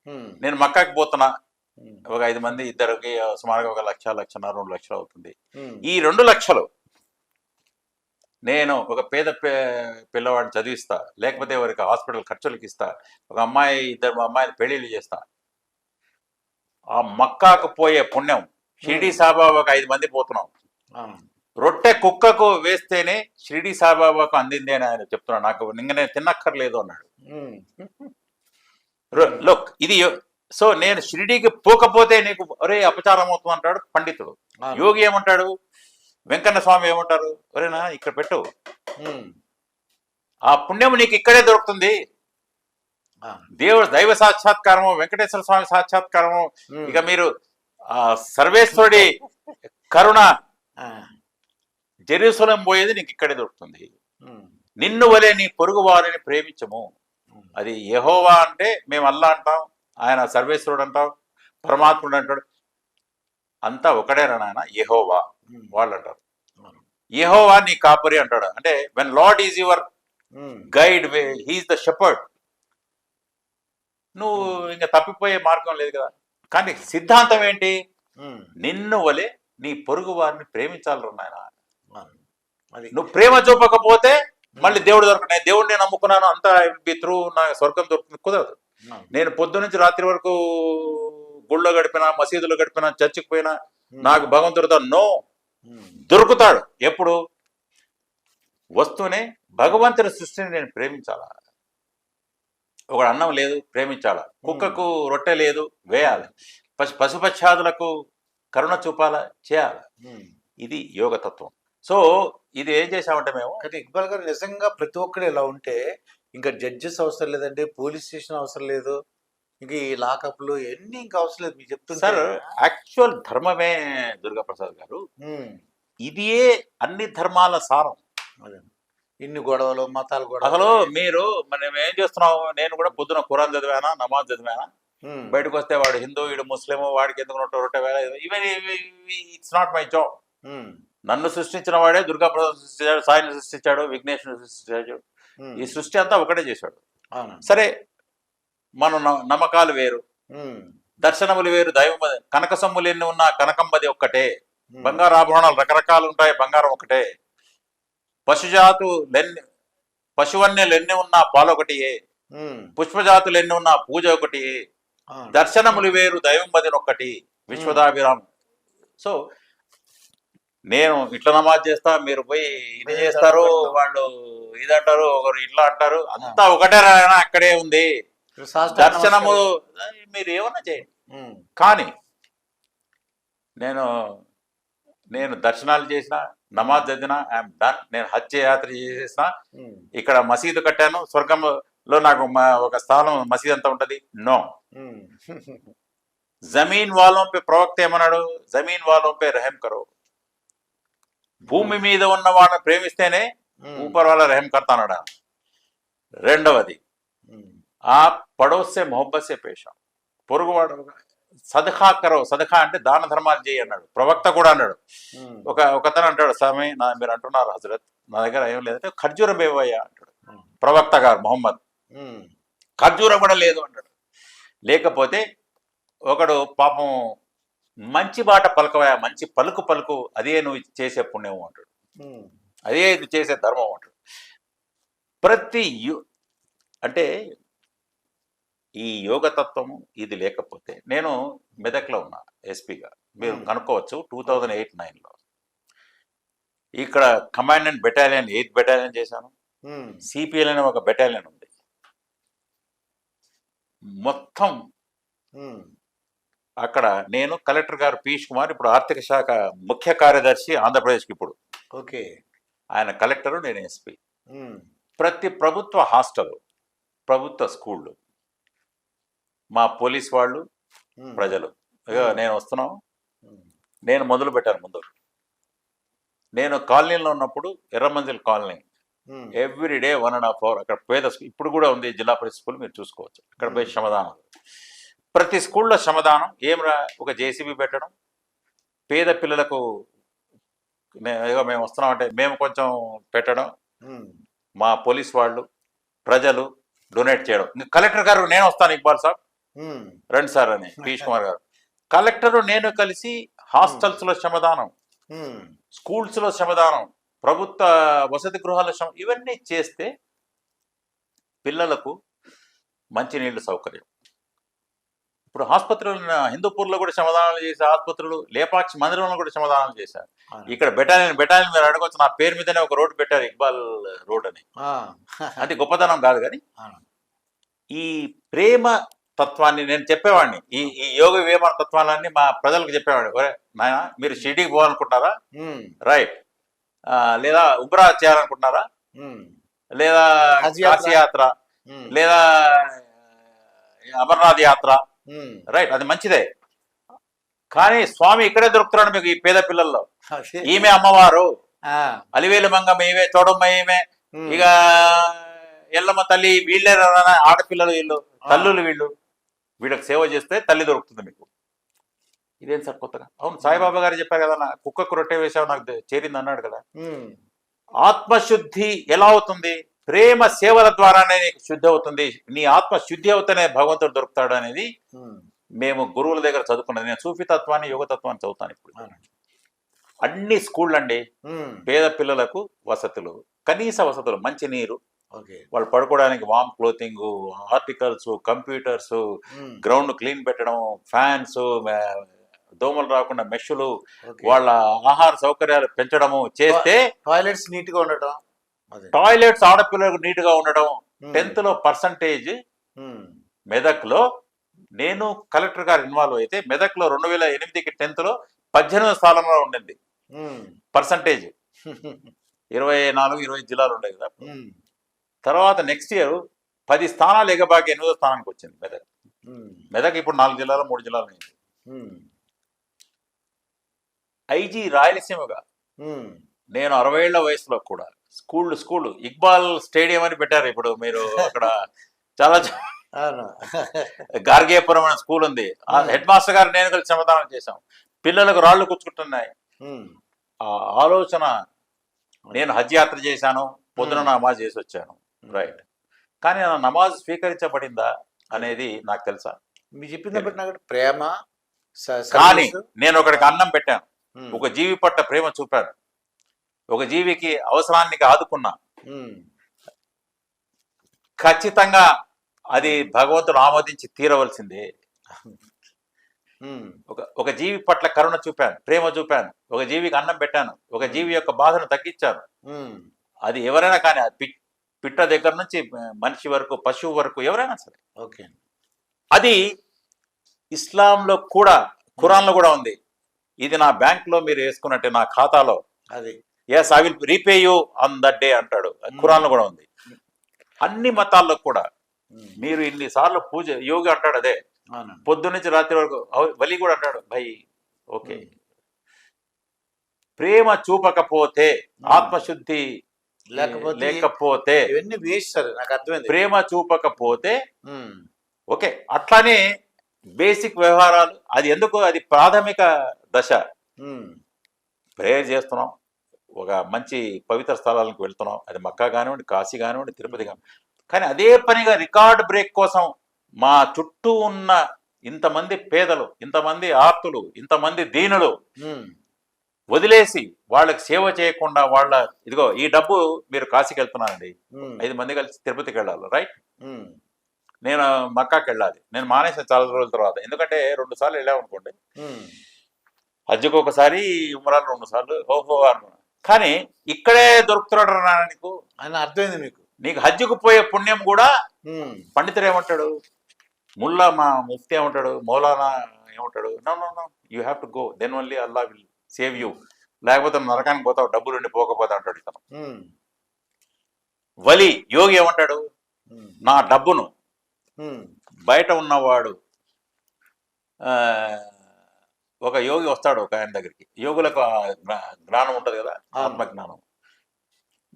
ఉమ్, నేను మక్కాకి పోతున్నా, ఉమ్, ఒక 5 మంది, ఇద్దరికి సుమారుగా 1 లక్ష, 1.5 2 లక్షలు అవుతుంది. ఉమ్, ఈ 2 లక్షలు నేను ఒక పేద పిల్లవాడిని చదివిస్తా, లేకపోతే వారికి హాస్పిటల్ ఖర్చులకి ఇస్తా, ఒక అమ్మాయి, 2 అమ్మాయిలు పెళ్లిళ్ళు చేస్తా. ఆ మక్కాకు పోయే పుణ్యం, షిరిడి సాయిబాబాకి 5 మంది పోతున్నాం, అవును. రొట్టె కుక్కకు వేస్తేనే షిరిడి సాయిబాబాకు అందింది అని ఆయన చెప్తున్నాడు. నాకు ఇంక నేను తిన్నక్కర్లేదు అన్నాడు. లుక్ ఇది సో నేను షిరిడీకి పోకపోతే నీకు ఒరే అపచారం అవుతుంది అంటాడు పండితుడు. యోగి ఏమంటాడు, వెంకన్న స్వామి ఏమంటారు, ఒరేనా ఇక్కడ పెట్టు, ఆ పుణ్యం నీకు ఇక్కడే దొరుకుతుంది. దైవ సాక్షాత్కారము, వెంకటేశ్వర స్వామి సాక్షాత్కారము, ఇక మీరు సర్వేశ్వరుడి కరుణ, జెరూసలేం పోయేది నీకు ఇక్కడే దొరుకుతుంది. నిన్ను వలె నీ పొరుగు వారిని ప్రేమించము. అది యెహోవా అంటే మేము అల్లా అంటాం, ఆయన సర్వేశ్వరుడు అంటాం, పరమాత్ముడు అంటాడు, అంతా ఒకడేనా నాయన యెహోవా వాళ్ళు అంటారు. యెహోవా నీ కాపరి అంటాడు. అంటే when lord is your guide, he is the shepherd, నువ్వు ఇంకా తప్పిపోయే మార్గం లేదు కదా. కానీ సిద్ధాంతం ఏంటి, నిన్ను వలె నీ పొరుగు వారిని ప్రేమించాలి నాయన. నువ్వు ప్రేమ చూపకపోతే మళ్ళీ దేవుడు దొరకడు. దేవుడిని నమ్ముకున్నాను అంతా త్రూ నా స్వర్గం దొరుకుతుంది, కుదరదు. నేను పొద్దు నుంచి రాత్రి వరకు గుళ్ళో గడిపినా, మసీదులో గడిపినా, చర్చికి పోయినా నాకు భగవంతుడితో నో. దొరుకుతాడు ఎప్పుడు, వస్తూనే భగవంతుడి సృష్టిని నేను ప్రేమించాలా. ఒక అన్నం లేదు ప్రేమించాలా, కుక్కకు రొట్టె లేదు వేయాలి, పశుపక్షాదులకు కరుణ చూపాలా చేయాలి. ఇది యోగతత్వం. సో ఇది ఏం చేసామంటే మేము, కానీ ఇక్బాల్ గారు నిజంగా ప్రతి ఒక్కరు ఇలా ఉంటే ఇంకా జడ్జెస్ అవసరం లేదండి, పోలీస్ స్టేషన్ అవసరం లేదు, ఇంక ఈ లాకప్లు ఎన్ని ఇంకా అవసరం లేదు. మీకు చెప్తున్నారు సార్, యాక్చువల్ ధర్మమే దుర్గాప్రసాద్ గారు, ఇదియే అన్ని ధర్మాల సారం. ఇన్ని గొడవలు, మతాలు గొడవలు. అసలు మీరు మనం ఏం చేస్తున్నాము, నేను కూడా పొద్దున ఖురాన్ చదివానా, నమాజ్ చదివానా, బయటకు వస్తే వాడు హిందూ, వీడు ముస్లిం, వాడికి ఎందుకు రొట్టె వేళ, ఇవన్నీ ఇట్స్ నాట్ మై జాబ్. నన్ను సృష్టించిన వాడే దుర్గాప్రసాద్ సృష్టించాడు, సాయిని సృష్టించాడు, విఘ్నేశ్వరుని సృష్టించాడు. ఈ సృష్టి అంతా ఒకటే చేశాడు. సరే, మన నమ్మకాలు వేరు, దర్శనములు వేరు, దైవం. కనక సొమ్ములు ఎన్ని ఉన్నా కనకంబది ఒక్కటే, బంగారు ఆభరణాలు రకరకాలు ఉంటాయి, బంగారం ఒకటే. పశువన్యలు ఎన్ని ఉన్నా పాలు ఒకటియే, పుష్పజాతులు ఎన్ని ఉన్నా పూజ ఒకటి, దర్శనములు వేరు, దైవం బదిని ఒక్కటి, విశ్వదాభిరామం. సో నేను ఇట్లా నమాజ్ చేస్తా, మీరు పోయి ఇది చేస్తారు, వాళ్ళు ఇది అంటారు, ఒకరు ఇట్లా అంటారు, అంతా ఒకటే రాయన అక్కడే ఉంది. దర్శనము మీరు ఏమన్నా చేయండి, కానీ నేను దర్శనాలు చేసిన, నమాజ్ చదివినా, ఐఎమ్ డన్. నేను హజ్ యాత్ర చేసేసిన, ఇక్కడ మసీదు కట్టాను, స్వర్గంలో నాకు ఒక స్థానం మసీద్ అంతా ఉంటది. నో, జమీన్ వాలోం పే ప్రవక్త ఏమన్నాడు, జమీన్ వాలోం పే రెహం కరో. భూమి మీద ఉన్న వాళ్ళని ప్రేమిస్తేనే ఊపర్ వాళ్ళ రెహం కడతానడా. రెండవది, ఆ పడోసే మొహబ్బసే పేష, పొరుగువాడు సదఖా కరో. సదఖా అంటే దాన ధర్మాలు చేయి అన్నాడు. ప్రవక్త కూడా అన్నాడు. ఒకతను అంటాడు, స్వామి మీరు అంటున్నారు హజరత్, నా దగ్గర ఏం లేదంటే ఖర్జూరం ఏవయ్యా అంటాడు ప్రవక్త గారు మొహమ్మద్. ఖర్జూరం కూడా లేదు అంటాడు. లేకపోతే ఒకడు పాపం మంచి బాట పలకవయా, మంచి పలుకు, అదే నువ్వు చేసే పుణ్యం అంటాడు, అదే ఇది చేసే ధర్మం అంటాడు. అంటే ఈ యోగతత్వము ఇది లేకపోతే, నేను మెదక్లో ఉన్నా ఎస్పీగా, మీరు కనుక్కోవచ్చు. 2008-9లో ఇక్కడ కమాండెంట్ బెటాలియన్ 8th బెటాలియన్ చేశాను. సిపిఎల్ అనే ఒక బెటాలియన్ ఉంది. మొత్తం అక్కడ నేను, కలెక్టర్ గారు పీయూష్ కుమార్, ఇప్పుడు ఆర్థిక శాఖ ముఖ్య కార్యదర్శి ఆంధ్రప్రదేశ్కి ఇప్పుడు. ఓకే, ఆయన కలెక్టరు, నేను ఎస్పీ. ప్రతి ప్రభుత్వ హాస్టల్, ప్రభుత్వ స్కూళ్ళు, మా పోలీస్ వాళ్ళు, ప్రజలు, నేను వస్తున్నాం. నేను మొదలు పెట్టాను. నేను కాలనీలో ఉన్నప్పుడు, ఎర్రమంజిల్ కాలనీ, ఎవ్రీడే 1.5 hour అక్కడ పేద, ఇప్పుడు కూడా ఉంది జిల్లా పరిషత్ స్కూల్, మీరు చూసుకోవచ్చు. అక్కడ పోయి శ్రమదానం, ప్రతి స్కూల్లో శ్రమదానం. ఏమరా, ఒక జేసీబీ పెట్టడం, పేద పిల్లలకు మేము వస్తున్నామంటే మేము కొంచెం పెట్టడం, మా పోలీస్ వాళ్ళు, ప్రజలు డొనేట్ చేయడం. కలెక్టర్ గారు నేను వస్తాను ఇక్బాల్ సాబ్ రండి సార్ అని పీయూష్ కుమార్ గారు, కలెక్టరు నేను కలిసి హాస్టల్స్లో శ్రమదానం, స్కూల్స్లో శ్రమదానం, ప్రభుత్వ వసతి గృహాల శ్రమ, ఇవన్నీ చేస్తే పిల్లలకు మంచినీళ్ళు సౌకర్యం, ఇప్పుడు ఆసుపత్రులు హిందూపూర్లో కూడా శ్రమదానాలు చేసే ఆసుపత్రులు, లేపాక్షి మందిరంలో కూడా శ్రమదానాలు చేశారు. ఇక్కడ బెటాలియన్ మీరు అడగవచ్చు, నా పేరు మీదనే ఒక రోడ్డు పెట్టారు, ఇక్బాల్ రోడ్ అని. అది గొప్పతనం కాదు, కానీ ఈ ప్రేమ తత్వాన్ని నేను చెప్పేవాడిని, ఈ యోగ వేమన తత్వాలన్నీ మా ప్రజలకు చెప్పేవాడిని. ఒరే నాయన, మీరు షిరిడీకి పోవాలనుకుంటున్నారా, రైట్, లేదా ఉమ్రా చేయాలనుకుంటున్నారా, లేదా కాశీ యాత్ర, లేదా అమర్నాథ్ యాత్ర, రైట్, అది మంచిదే. కానీ స్వామి ఇక్కడే దొరుకుతున్నాడు మీకు, ఈ పేద పిల్లల్లో. ఈమె అమ్మవారు, అలివేలు మంగమ్మ ఈమె, తోడమ్మ ఈమె, ఇక ఎల్లమ్మ తల్లి వీళ్ళే, ఆడపిల్లలు వీళ్ళు, తల్లులు వీళ్ళు. వీళ్ళకి సేవ చేస్తే తల్లి దొరుకుతుంది మీకు. ఇదేం సార్ కొత్తగా? అవును, సాయిబాబా గారు చెప్పారు కదా, కుక్కకు రొట్టె వేసావు నాకు చేరింది అన్నాడు కదా. ఆత్మశుద్ధి ఎలా అవుతుంది? ప్రేమ సేవల ద్వారానే నీకు శుద్ధి అవుతుంది. నీ ఆత్మ శుద్ధి అవుతేనే భగవంతుడు దొరుకుతాడు అనేది మేము గురువుల దగ్గర చదువుకున్నది. నేను సూఫీ తత్వాన్ని, యోగ తత్వాన్ని చదువుతాను ఇప్పుడు. అన్ని స్కూళ్ళు అండి, పేద పిల్లలకు వసతులు, కనీస వసతులు, మంచినీరు, వాళ్ళు పడుకోవడానికి warm clothing, articles, computers, ground clean పెట్టడం, ఫ్యాన్స్, దోమలు రాకుండా మెషులు, వాళ్ళ ఆహార సౌకర్యాలు పెంచడము చేస్తే, టాయిలెట్స్ నీట్ గా ఉండటం, టాయిలెట్స్ ఆడపిల్లలకు నీట్ గా ఉండడం. 10th లో పర్సంటేజ్ మెదక్ లో, నేను కలెక్టర్ గారు ఇన్వాల్వ్ అయితే, మెదక్ లో 2008కి 10th లో 18వ స్థానంలో ఉండింది పర్సంటేజ్. 24-20 జిల్లాలు ఉండే కదా. తర్వాత నెక్స్ట్ ఇయర్ 10 స్థానాలు ఎగబాకి 8వ స్థానానికి వచ్చింది మెదక్. మెదక్ ఇప్పుడు 4 జిల్లాలు 3 జిల్లాలు అయింది. ఐజీ రాయలసీమగా నేను 60 ఏళ్ల వయసులో కూడా స్కూల్ ఇక్బాల్ స్టేడియం అని పెట్టారు. ఇప్పుడు మీరు అక్కడ చాలా గార్గేపురం అనే స్కూల్ ఉంది. ఆ హెడ్ మాస్టర్ గారు నేను కలిసి శ్రమదానం చేశాం. పిల్లలకు రాళ్ళు కూర్చుకుంటున్నాయి. ఆ ఆలోచన, నేను హజ్ యాత్ర చేశాను, పొద్దున నమాజ్ చేసి వచ్చాను, రైట్. కానీ నా నమాజ్ స్వీకరించబడిందా అనేది నాకు తెలుసా? మీరు చెప్పిన బట్టి నాకు ప్రేమ. కానీ నేను ఒకడికి అన్నం పెట్టాను, ఒక జీవి పట్ల ప్రేమ చూపాను, ఒక జీవికి అవసరానికి ఆదుకున్నా, ఖచ్చితంగా అది భగవంతుడు ఆమోదించి తీరవలసిందే. ఒక జీవి పట్ల కరుణ చూపాను, ప్రేమ చూపాను, ఒక జీవికి అన్నం పెట్టాను, ఒక జీవి యొక్క బాధను తగ్గించాను. అది ఎవరైనా కానీ, అది పిట్ట దగ్గర నుంచి మనిషి వరకు, పశువు వరకు, ఎవరైనా సరే. ఓకే, అది ఇస్లాంలో కూడా, ఖురాన్లో కూడా ఉంది. ఇది నా బ్యాంక్ లో మీరు వేసుకున్నట్టే, నా ఖాతాలో, అది yes I will repay you on that day అంటాడు. ఖురాన్లో కూడా ఉంది. అన్ని మతాల్లో కూడా మీరు ఇన్నిసార్లు పూజ, యోగి అంటాడు అదే, పొద్దున్నుంచి రాత్రి వరకు. వలి కూడా అంటాడు, భయ్ ఓకే, ప్రేమ చూపకపోతే, ఆత్మశుద్ధి లేకపోతే, ఇవన్నీ వేస్ట్ సార్, నాకు అర్థమైంది. ప్రేమ చూపకపోతే ఓకే. అట్లానే బేసిక్ వ్యవహారాలు, అది ఎందుకు, అది ప్రాథమిక దశ. ప్రేయర్ చేస్తున్నాం, ఒక మంచి పవిత్ర స్థలాలకు వెళ్తున్నాం, అది మక్కా కానివ్వండి, కాశీ కానివ్వండి, తిరుపతి కానివ్వండి. కానీ అదే పనిగా రికార్డ్ బ్రేక్ కోసం మా చుట్టూ ఉన్న ఇంతమంది పేదలు, ఇంతమంది ఆర్తులు, ఇంతమంది దీనులు వదిలేసి వాళ్ళకి సేవ చేయకుండా, వాళ్ళ ఇదిగో ఈ డబ్బు మీరు కాశీకి వెళ్తున్నానండి, 5 మంది కలిసి తిరుపతికి వెళ్ళాలి, రైట్, నేను మక్కాకి వెళ్ళాలి, నేను మానేసిన చాలా రోజుల తర్వాత. ఎందుకంటే 2 సార్లు వెళ్ళామనుకోండి, హజ్జుకు ఒకసారి, ఉమ్రాలు 2 సార్లు, ఓహో అనుకున్నాను. కానీ ఇక్కడే దొరుకుతున్నాడు నీకు అని అర్థమైంది. నీకు హజ్జుకు పోయే పుణ్యం కూడా, పండితుడు ఏమంటాడు, ముల్లా మా ముఫ్తీ ఏమంటాడు, మౌలానా ఏమంటాడు, no no no, you have to go, then only Allah will save you, లేకపోతే నరకానికి పోతావు, డబ్బులు ఉండి పోకపోతా అంటాడు ఇతను. వలి యోగి ఏమంటాడు, నా డబ్బును, బయట ఉన్నవాడు, ఒక యోగి వస్తాడు ఒక ఆయన దగ్గరికి, యోగులకు జ్ఞానం ఉంటుంది కదా, ఆత్మజ్ఞానం.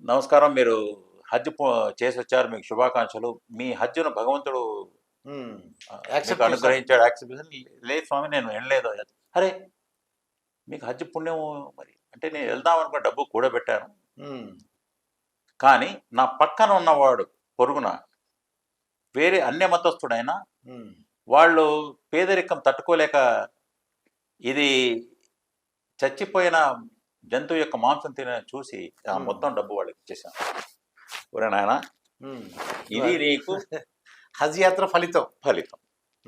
నమస్కారం, మీరు హజ్ చేసి వచ్చారు, మీకు శుభాకాంక్షలు, మీ హజ్జును భగవంతుడు అనుగ్రహించాడు, యాక్సెప్టేషన్ లేదు స్వామి, నేను వెళ్ళలేదు. అరే మీకు హజ్ పుణ్యం మరి అంటే, నేను వెళ్దాం అనుకున్న డబ్బు కూడబెట్టాను, కానీ నా పక్కన ఉన్నవాడు పొరుగున వేరే అన్య మతస్థుడైనా, వాళ్ళు పేదరికం తట్టుకోలేక, ఇది చచ్చిపోయిన జంతువు యొక్క మాంసం చూసి ఆ మొత్తం డబ్బు వాళ్ళకి ఇచ్చేసాను. ఒరే నాయన, ఇది నీకు హజ్ యాత్ర ఫలితం.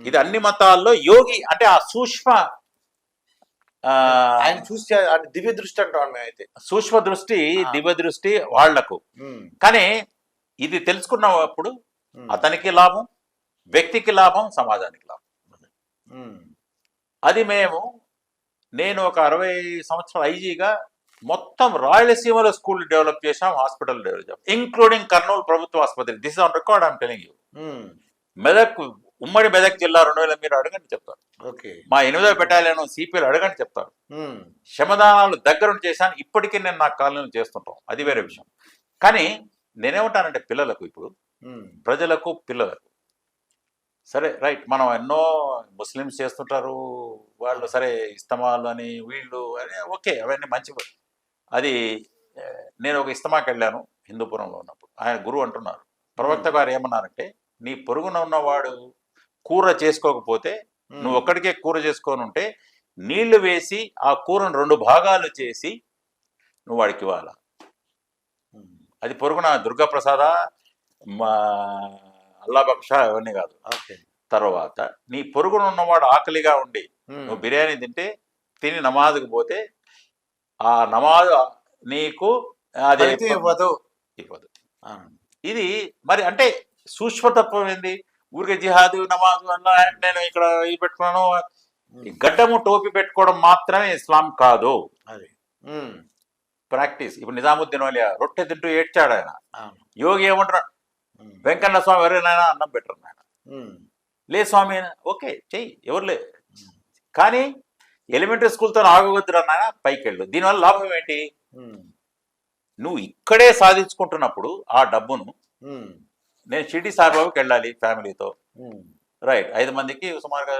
ఇది అన్ని మతాల్లో యోగి అంటే ఆ సూక్ష్మ ఆయన చూసి దివ్య దృష్టి అంటాం మేమైతే. సూక్ష్మ దృష్టి, దివ్య దృష్టి వాళ్లకు. కానీ ఇది తెలుసుకున్నప్పుడు అతనికి లాభం, వ్యక్తికి లాభం, సమాజానికి లాభం. అది నేను ఒక 60 సంవత్సరాల ఐజీగా మొత్తం రాయలసీమలో స్కూల్ డెవలప్ చేశాం, హాస్పిటల్ డెవలప్ చేశాం, ఇంక్లూడింగ్ కర్నూలు ప్రభుత్వ ఆసుపత్రి. This on record I'm telling you. Medak, ఉమ్మడి మెదక్ జిల్లా 2000 మీరు అడగండి చెప్తారు. మా 8వ బెటాలియన్ సిపిలు అడగండి చెప్తారు. శ్రమదానాలు దగ్గరుండి చేశాను. ఇప్పటికీ నేను నా కాలనీలు చేస్తుంటాం, అది వేరే విషయం. కానీ నేనేమంటానంటే పిల్లలకు, ఇప్పుడు ప్రజలకు, పిల్లలకు, సరే రైట్, మనం ఎన్నో ముస్లిమ్స్ చేస్తుంటారు, వాళ్ళు సరే ఇస్తమాలు అని వీళ్ళు అని, ఓకే, అవన్నీ మంచి. అది నేను ఒక ఇస్తమాకి వెళ్ళాను హిందూపురంలో ఉన్నప్పుడు. ఆయన గురువు అంటున్నారు, ప్రవక్త గారు ఏమన్నారంటే, నీ పొరుగున ఉన్నవాడు కూర చేసుకోకపోతే నువ్వు ఒక్కడికే కూర చేసుకొని ఉంటే నీళ్లు వేసి ఆ కూరను 2 భాగాలు చేసి నువ్వు వాడికి ఇవ్వాలా. అది పొరుగున దుర్గాప్రసాద, మా అల్లా బక్ష అవన్నీ కాదు. తర్వాత నీ పొరుగున ఉన్నవాడు ఆకలిగా ఉండి నువ్వు బిర్యానీ తిని నమాజ్కి పోతే ఆ నమాజ్ నీకు అది ఇవ్వదు. ఇది మరి అంటే సూక్ష్మతత్వం ఏంది? ఊరికే జిహాదు, నమాజు అలా నేను ఇక్కడ ఇది పెట్టుకున్నాను, గడ్డము టోపీ పెట్టుకోవడం మాత్రమే ఇస్లాం కాదు, అది ప్రాక్టీస్. ఇప్పుడు నిజాముద్దీన్ వాలియా రొట్టె తింటూ ఏడ్చాడు ఆయన. యోగి ఏమంటున్నాడు, వెంకన్న స్వామి ఎవరైనా అన్నం పెట్టరు నాయన, లే స్వామి, ఓకే చెయ్యి, ఎవరులే, కానీ ఎలిమెంటరీ స్కూల్తో ఆగవద్దురా నాయన, పైకి వెళ్ళు. దీనివల్ల లాభం ఏంటి? నువ్వు ఇక్కడే సాధించుకుంటున్నప్పుడు ఆ డబ్బును నేను షిరిడి సాయిబాబాకి వెళ్ళాలి ఫ్యామిలీతో, రైట్, 5 మందికి సుమారుగా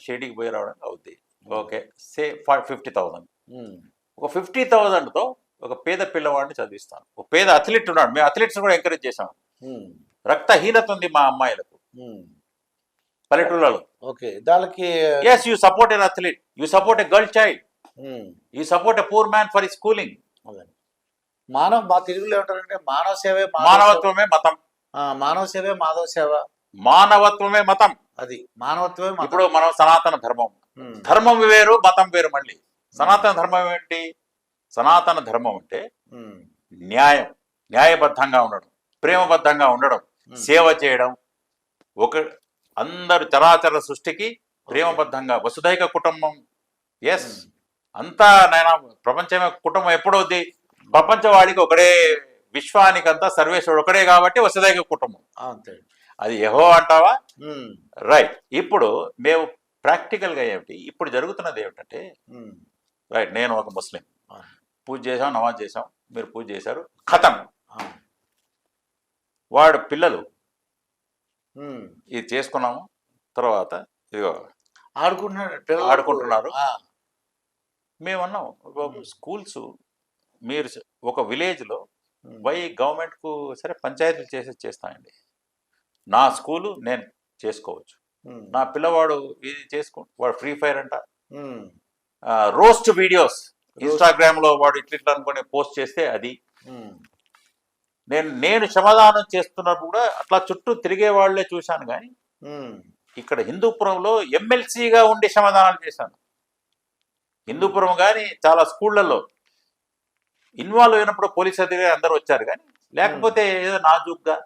షిరిడికి పోయి రావడానికి అవుద్ది, ఓకే, సే 50,000. ఒక 50,000తో ఒక పేద పిల్లవాడిని చదివిస్తాను. ఒక పేద అథ్లెట్ ఉన్నాడు, మేము అథ్లెట్స్ కూడా ఎంకరేజ్ చేసాం. రక్తహీనత ఉంది మా అమ్మాయిలకు పల్లెటూళ్ళలో. దానికి yes, you support an athlete, you support a girl child, you support a poor man for schooling. మా తెలుగులో ఏమంటారంటే మానవ సేవే మానవత్వమే మతం, మానవ సేవే మాధవ సేవ, మానవత్వమే మతం. అది మానవత్వమే. ఇప్పుడు మనం సనాతన ధర్మం, ధర్మం వేరు, మతం వేరు. మళ్ళీ సనాతన ధర్మం ఏంటి? సనాతన ధర్మం అంటే న్యాయం, న్యాయబద్ధంగా ఉండడం, ప్రేమబద్ధంగా ఉండడం, సేవ చేయడం, అందరు చరాచర సృష్టికి ప్రేమబద్ధంగా, వసుధైక కుటుంబం. ఎస్, అంతా నైనా ప్రపంచమే కుటుంబం ఎప్పుడవుద్ది? ప్రపంచవాడికి ఒకడే, విశ్వానికంతా సర్వేశ్వరుడు ఒకడే కాబట్టి వసుధైక కుటుంబం. అది యెహోవా అంటావా? రైట్. ఇప్పుడు మేము ప్రాక్టికల్గా ఏమిటి ఇప్పుడు జరుగుతున్నది ఏమిటంటే, రైట్, నేను ఒక ముస్లిం, పూజ చేసాం, నమాజ్ చేసాం, మీరు పూజ చేశారు, ఖతం. వాడు పిల్లలు ఇది చేసుకున్నాము, తర్వాత ఇదిగో ఆడుకుంటున్నారు. మేమన్నాం, స్కూల్స్ మీరు ఒక విలేజ్లో గవర్నమెంట్కు సరే పంచాయతీలు చేస్తాయండి, నా స్కూలు నేను చేసుకోవచ్చు, నా పిల్లవాడు ఇది వాడు ఫ్రీ ఫైర్ అంట, రోస్ట్ వీడియోస్ ఇన్స్టాగ్రామ్లో వాడు ఇట్లా అనుకుని పోస్ట్ చేస్తే అది. నేను శ్రమదానం చేస్తున్నప్పుడు కూడా అట్లా చుట్టూ తిరిగే వాళ్లే చూశాను. కానీ ఇక్కడ హిందూపురంలో ఎమ్మెల్సీగా ఉండి శ్రమదానాలు చేశాను. హిందూపురం కానీ చాలా స్కూళ్లలో ఇన్వాల్వ్ అయినప్పుడు పోలీస్ అధికారులు అందరూ వచ్చారు. కానీ లేకపోతే ఏదో నాజుగ్గా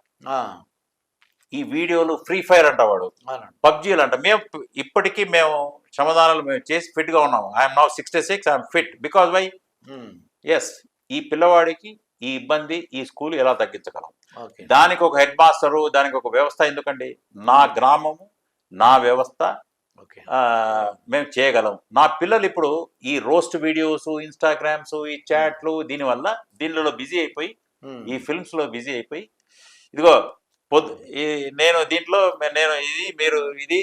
ఈ వీడియోలు, ఫ్రీ ఫైర్ అంట, వాడు పబ్జీలు అంట. ఇప్పటికీ మేము శ్రమదానాలు చేసి ఫిట్గా ఉన్నాము. I'm now 66, I'm fit because why? Yes, ఈ పిల్లవాడికి ఈ ఇబ్బంది ఈ స్కూల్ ఎలా తగ్గించగలం, దానికి ఒక హెడ్ మాస్టరు, దానికి ఒక వ్యవస్థ ఎందుకండి? నా గ్రామము, నా వ్యవస్థ మేము చేయగలం. నా పిల్లలు ఇప్పుడు ఈ రోస్ట్ వీడియోస్, ఇన్స్టాగ్రామ్స్, ఈ చాట్లు, దీనిలో బిజీ అయిపోయి, ఈ ఫిల్మ్స్ లో బిజీ అయిపోయి, ఇదిగో నేను దీంట్లో ఇది మీరు ఇది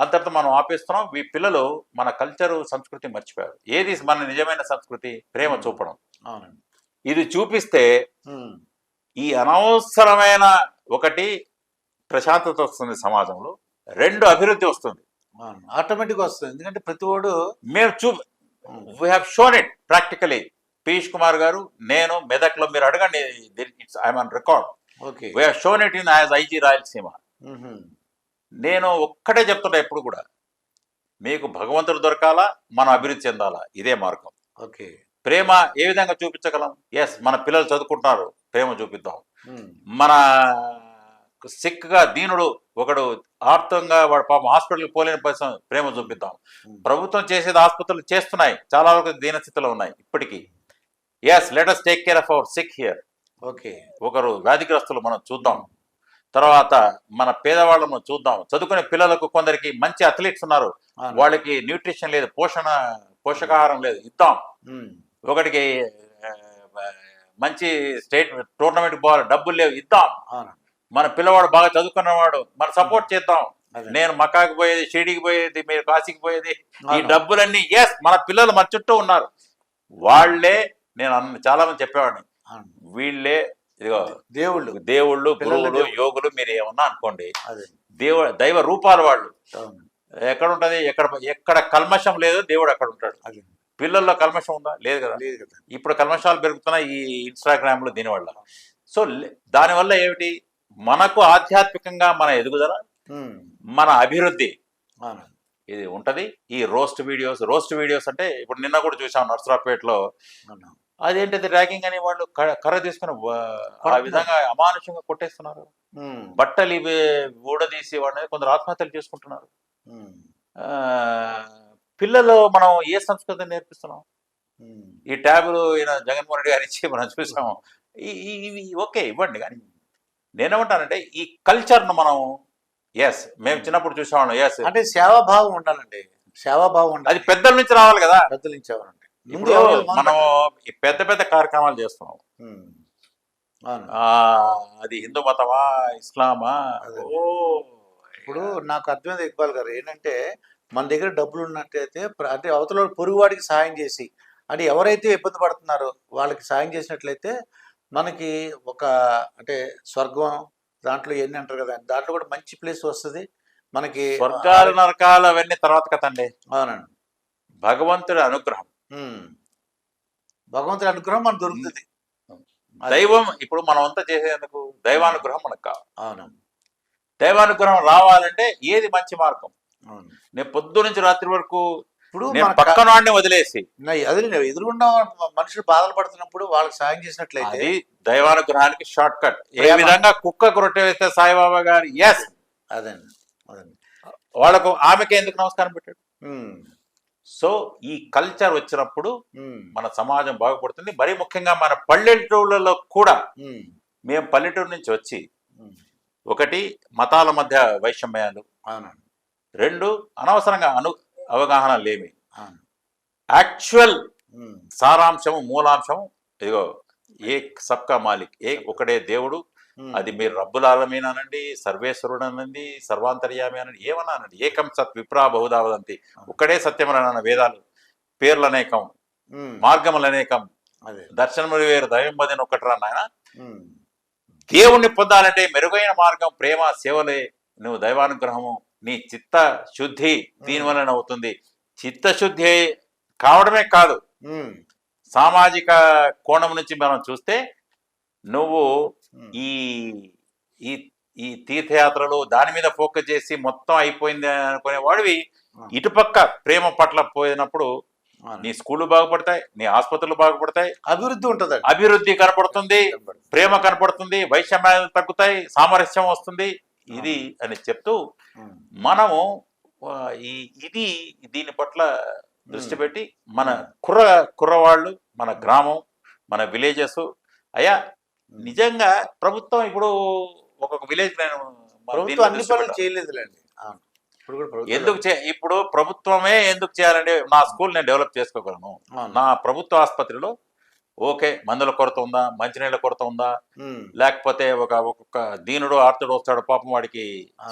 అంతటితో మనం ఆపేస్తున్నాం. ఈ పిల్లలు మన కల్చరు, సంస్కృతి మర్చిపోయారు. ఏది మన నిజమైన సంస్కృతి? ప్రేమ చూపడం. ఇది చూపిస్తే ఈ అనవసరమైన ఒకటి ప్రశాంతత వస్తుంది సమాజంలో, 2 అభివృద్ధి వస్తుంది, ఆటోమేటిక్ వస్తుంది. ఎందుకంటే ప్రతి వాడు మేము we have shown it practically. Piyush Kumar గారు, నేను మెదక్లో, మీరు అడగండి, I'm on record. We have shown it in as IG Rayalaseema. నేను ఒక్కటే చెప్తున్నా ఎప్పుడు కూడా, మీకు భగవంతుడు దొరకాలా, మనం అభివృద్ధి చెందాలా, ఇదే మార్గం. ఓకే. ప్రేమ ఏ విధంగా చూపించగలం? ఎస్, మన పిల్లలు చదువుకుంటున్నారు, ప్రేమ చూపిద్దాం. మన సిక్గా దీనుడు ఒకడు ఆర్తంగా వాడు పాపం హాస్పిటల్కి పోలేని పరిస్థితి, ప్రేమ చూపిద్దాం. ప్రభుత్వం చేసేది ఆసుపత్రులు చేస్తున్నాయి, చాలా వరకు దీనస్థితిలో ఉన్నాయి ఇప్పటికీ. Yes, let us take care of our sick here. Okay. ఒకరు వ్యాధిగ్రస్తులు మనం చూద్దాం. తర్వాత మన పేదవాళ్ళను చూద్దాం. చదువుకునే పిల్లలకు కొందరికి మంచి అథ్లీట్స్ ఉన్నారు, వాళ్ళకి న్యూట్రిషన్ లేదు, పోషకాహారం లేదు, ఇద్దాం. ఒకటికి మంచి స్టేట్ టోర్నమెంట్ బాల్ డబ్బులు లేవు, ఇద్దాం. మన పిల్లవాడు బాగా చదువుకున్నవాడు, మనం సపోర్ట్ చేద్దాం. నేను మక్కాకి పోయేది, షిరిడీకి పోయేది, మీరు కాశీకి పోయేది, ఈ డబ్బులన్నీ ఎస్ మన పిల్లలు మన చుట్టూ ఉన్నారు. వాళ్ళే, నేను చాలా మంది చెప్పేవాడిని, వీళ్ళే ఇదిగో దేవుళ్ళు గురువులు యోగులు, మీరు ఏమన్నా అనుకోండి, దైవ రూపాలు వాళ్ళు. ఎక్కడ ఉంటది, ఎక్కడ కల్మషం లేదు, దేవుడు అక్కడ ఉంటాడు. పిల్లల్లో కల్మషం ఉందా? లేదు కదా. ఇప్పుడు కల్మషాలు పెరుగుతున్నాయి ఈ ఇన్స్టాగ్రామ్లో, దీనివల్ల. సో దానివల్ల ఏమిటి, మనకు ఆధ్యాత్మికంగా మన ఎదుగుదల, మన అభివృద్ధి ఇది ఉంటది. ఈ రోస్ట్ వీడియోస్ అంటే ఇప్పుడు నిన్న కూడా చూసాం నర్సరావుపేటలో, అదేంటిది ర్యాగింగ్ అని వాళ్ళు కర్ర తీసుకుని ఆ విధంగా అమానుషంగా కొట్టేస్తున్నారు. బట్టలు ఇవి ఊడదీసి వాడిని కొందరు ఆత్మహత్యలు చేసుకుంటున్నారు. పిల్లలు మనం ఏ సంస్కృతిని నేర్పిస్తున్నాం? ఈ ట్యాబులు ఈయన జగన్మోహన్ రెడ్డి గారు ఇచ్చి మనం చూసాము, ఇవి ఓకే ఇవ్వండి, కానీ నేనేమంటానంటే ఈ కల్చర్ను మనం ఎస్ మేము చిన్నప్పుడు చూసాము, ఎస్ అంటే సేవాభావం ఉండాలండి, సేవాభావం ఉండాలి. అది పెద్దల నుంచి రావాలి కదా, పెద్దల నుంచి రావాలండి. ఇప్పుడు మనం పెద్ద పెద్ద కార్యక్రమాలు చేస్తున్నాం, అది హిందూ మతమా ఇస్లామా? ఇప్పుడు నాకు అర్థమైంది ఇక్బాల్ గారు, ఏంటంటే మన దగ్గర డబ్బులు ఉన్నట్టయితే అంటే అవతల పొరుగువాడికి సాయం చేసి, అంటే ఎవరైతే ఇబ్బంది పడుతున్నారో వాళ్ళకి సాయం చేసినట్లయితే మనకి ఒక అంటే స్వర్గం దాంట్లో ఎన్ని అంటారు కదా, దాంట్లో కూడా మంచి ప్లేస్ వస్తుంది మనకి. స్వర్గాలు నరకాలు అవన్నీ తర్వాత కదండి. అవునండి, భగవంతుడి అనుగ్రహం, భగవంతుడి అనుగ్రహం మనకు దొరుకుతుంది. దైవం ఇప్పుడు మనం అంతా చేసేందుకు దైవానుగ్రహం మనకు కావాలి. అవునండి, దైవానుగ్రహం రావాలంటే ఏది మంచి మార్గం? నేను పొద్దు నుంచి రాత్రి వరకు ఇప్పుడు పక్కన వాడిని వదిలేసి ఎదురుగుండా మనుషులు బాధలు పడుతున్నప్పుడు వాళ్ళకి సాయం చేసినట్లయితే అది దైవానుగ్రహానికి షార్ట్ కట్. ఏ విధంగా కుక్కకు రొట్టె వేస్తే సాయిబాబా గారు ఎస్ అదండి వాళ్ళకు ఆమెకి ఎందుకు నమస్కారం పెట్టాడు? సో ఈ కల్చర్ వచ్చినప్పుడు మన సమాజం బాగుపడుతుంది. మరీ ముఖ్యంగా మన పల్లెటూళ్ళలో కూడా, మేము పల్లెటూరు నుంచి వచ్చి, ఒకటి మతాల మధ్య వైషమ్యాలు, రెండు అనవసరంగా అవగాహన లేమి, యాక్చువల్ సారాంశము మూలాంశము ఇదిగో ఏక్ సబ్కా మాలిక్, ఒకడే దేవుడు. అది మీరు రబ్బుల్ ఆలమీన్ అనండి, సర్వేశ్వరుడు అనండి, సర్వాంతర్యామి అనండి, ఏమన్నా అనండి, ఏకం సత్ విప్రా బహుదా వదంతి, ఒక్కడే సత్యమన వేదాలు. పేర్లు అనేకం, మార్గములు అనేకం, దర్శనములు వేరు, దైవంబదిని ఒకటి రా నాయన. దేవుణ్ణి పొందాలంటే మెరుగైన మార్గం ప్రేమ సేవలే. నువ్వు దైవానుగ్రహము, నీ చిత్త శుద్ధి దీనివలన అవుతుంది. చిత్తశుద్ధి కావడమే కాదు, సామాజిక కోణం నుంచి మనం చూస్తే నువ్వు ఈ ఈ తీర్థయాత్రలు దాని మీద ఫోకస్ చేసి మొత్తం అయిపోయింది అనుకునే వాడివి, ఇటుపక్క ప్రేమ పట్ల పోయినప్పుడు నీ స్కూళ్ళు బాగుపడతాయి, నీ ఆసుపత్రులు బాగుపడతాయి, అభివృద్ధి ఉంటుంది, అభివృద్ధి కనపడుతుంది, ప్రేమ కనపడుతుంది, వైషమ్యాలు తగ్గుతాయి, సామరస్యం వస్తుంది. ఇది అని చెప్తూ మనము ఇది దీని పట్ల దృష్టి పెట్టి మన కుర్రవాళ్ళు, మన గ్రామం, మన విలేజెస్, అయ్యా నిజంగా ప్రభుత్వం ఇప్పుడు ఒక్కొక్క విలేజ్ చేయలేదులేండి. ఇప్పుడు ప్రభుత్వమే ఎందుకు చేయాలంటే, నా స్కూల్ నేను డెవలప్ చేసుకోగలను, నా ప్రభుత్వ ఆసుపత్రిలో ఓకే మందుల కొరత ఉందా, మంచినీళ్ళ కొరత ఉందా, లేకపోతే ఒక్కొక్క దీనుడు ఆర్తుడు వస్తాడు, పాపం వాడికి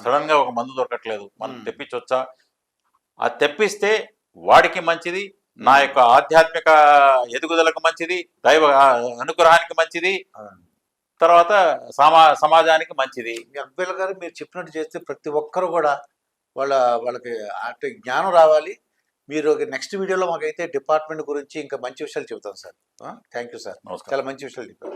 సడన్ గా ఒక మందు దొరకట్లేదు, మనం తెప్పించవచ్చా? అది తెప్పిస్తే వాడికి మంచిది, నా యొక్క ఆధ్యాత్మిక ఎదుగుదలకు మంచిది, దైవ అనుగ్రహానికి మంచిది, తర్వాత సమాజానికి మంచిది. అక్బర్ గారు మీరు చెప్పినట్టు చేస్తే ప్రతి ఒక్కరు కూడా వాళ్ళకి అంటే జ్ఞానం రావాలి. మీరు నెక్స్ట్ వీడియోలో మాకైతే డిపార్ట్మెంట్ గురించి ఇంకా మంచి విషయాలు చెబుతాం సార్. థ్యాంక్ యూ సార్, చాలా మంచి విషయాలు చెప్పారు.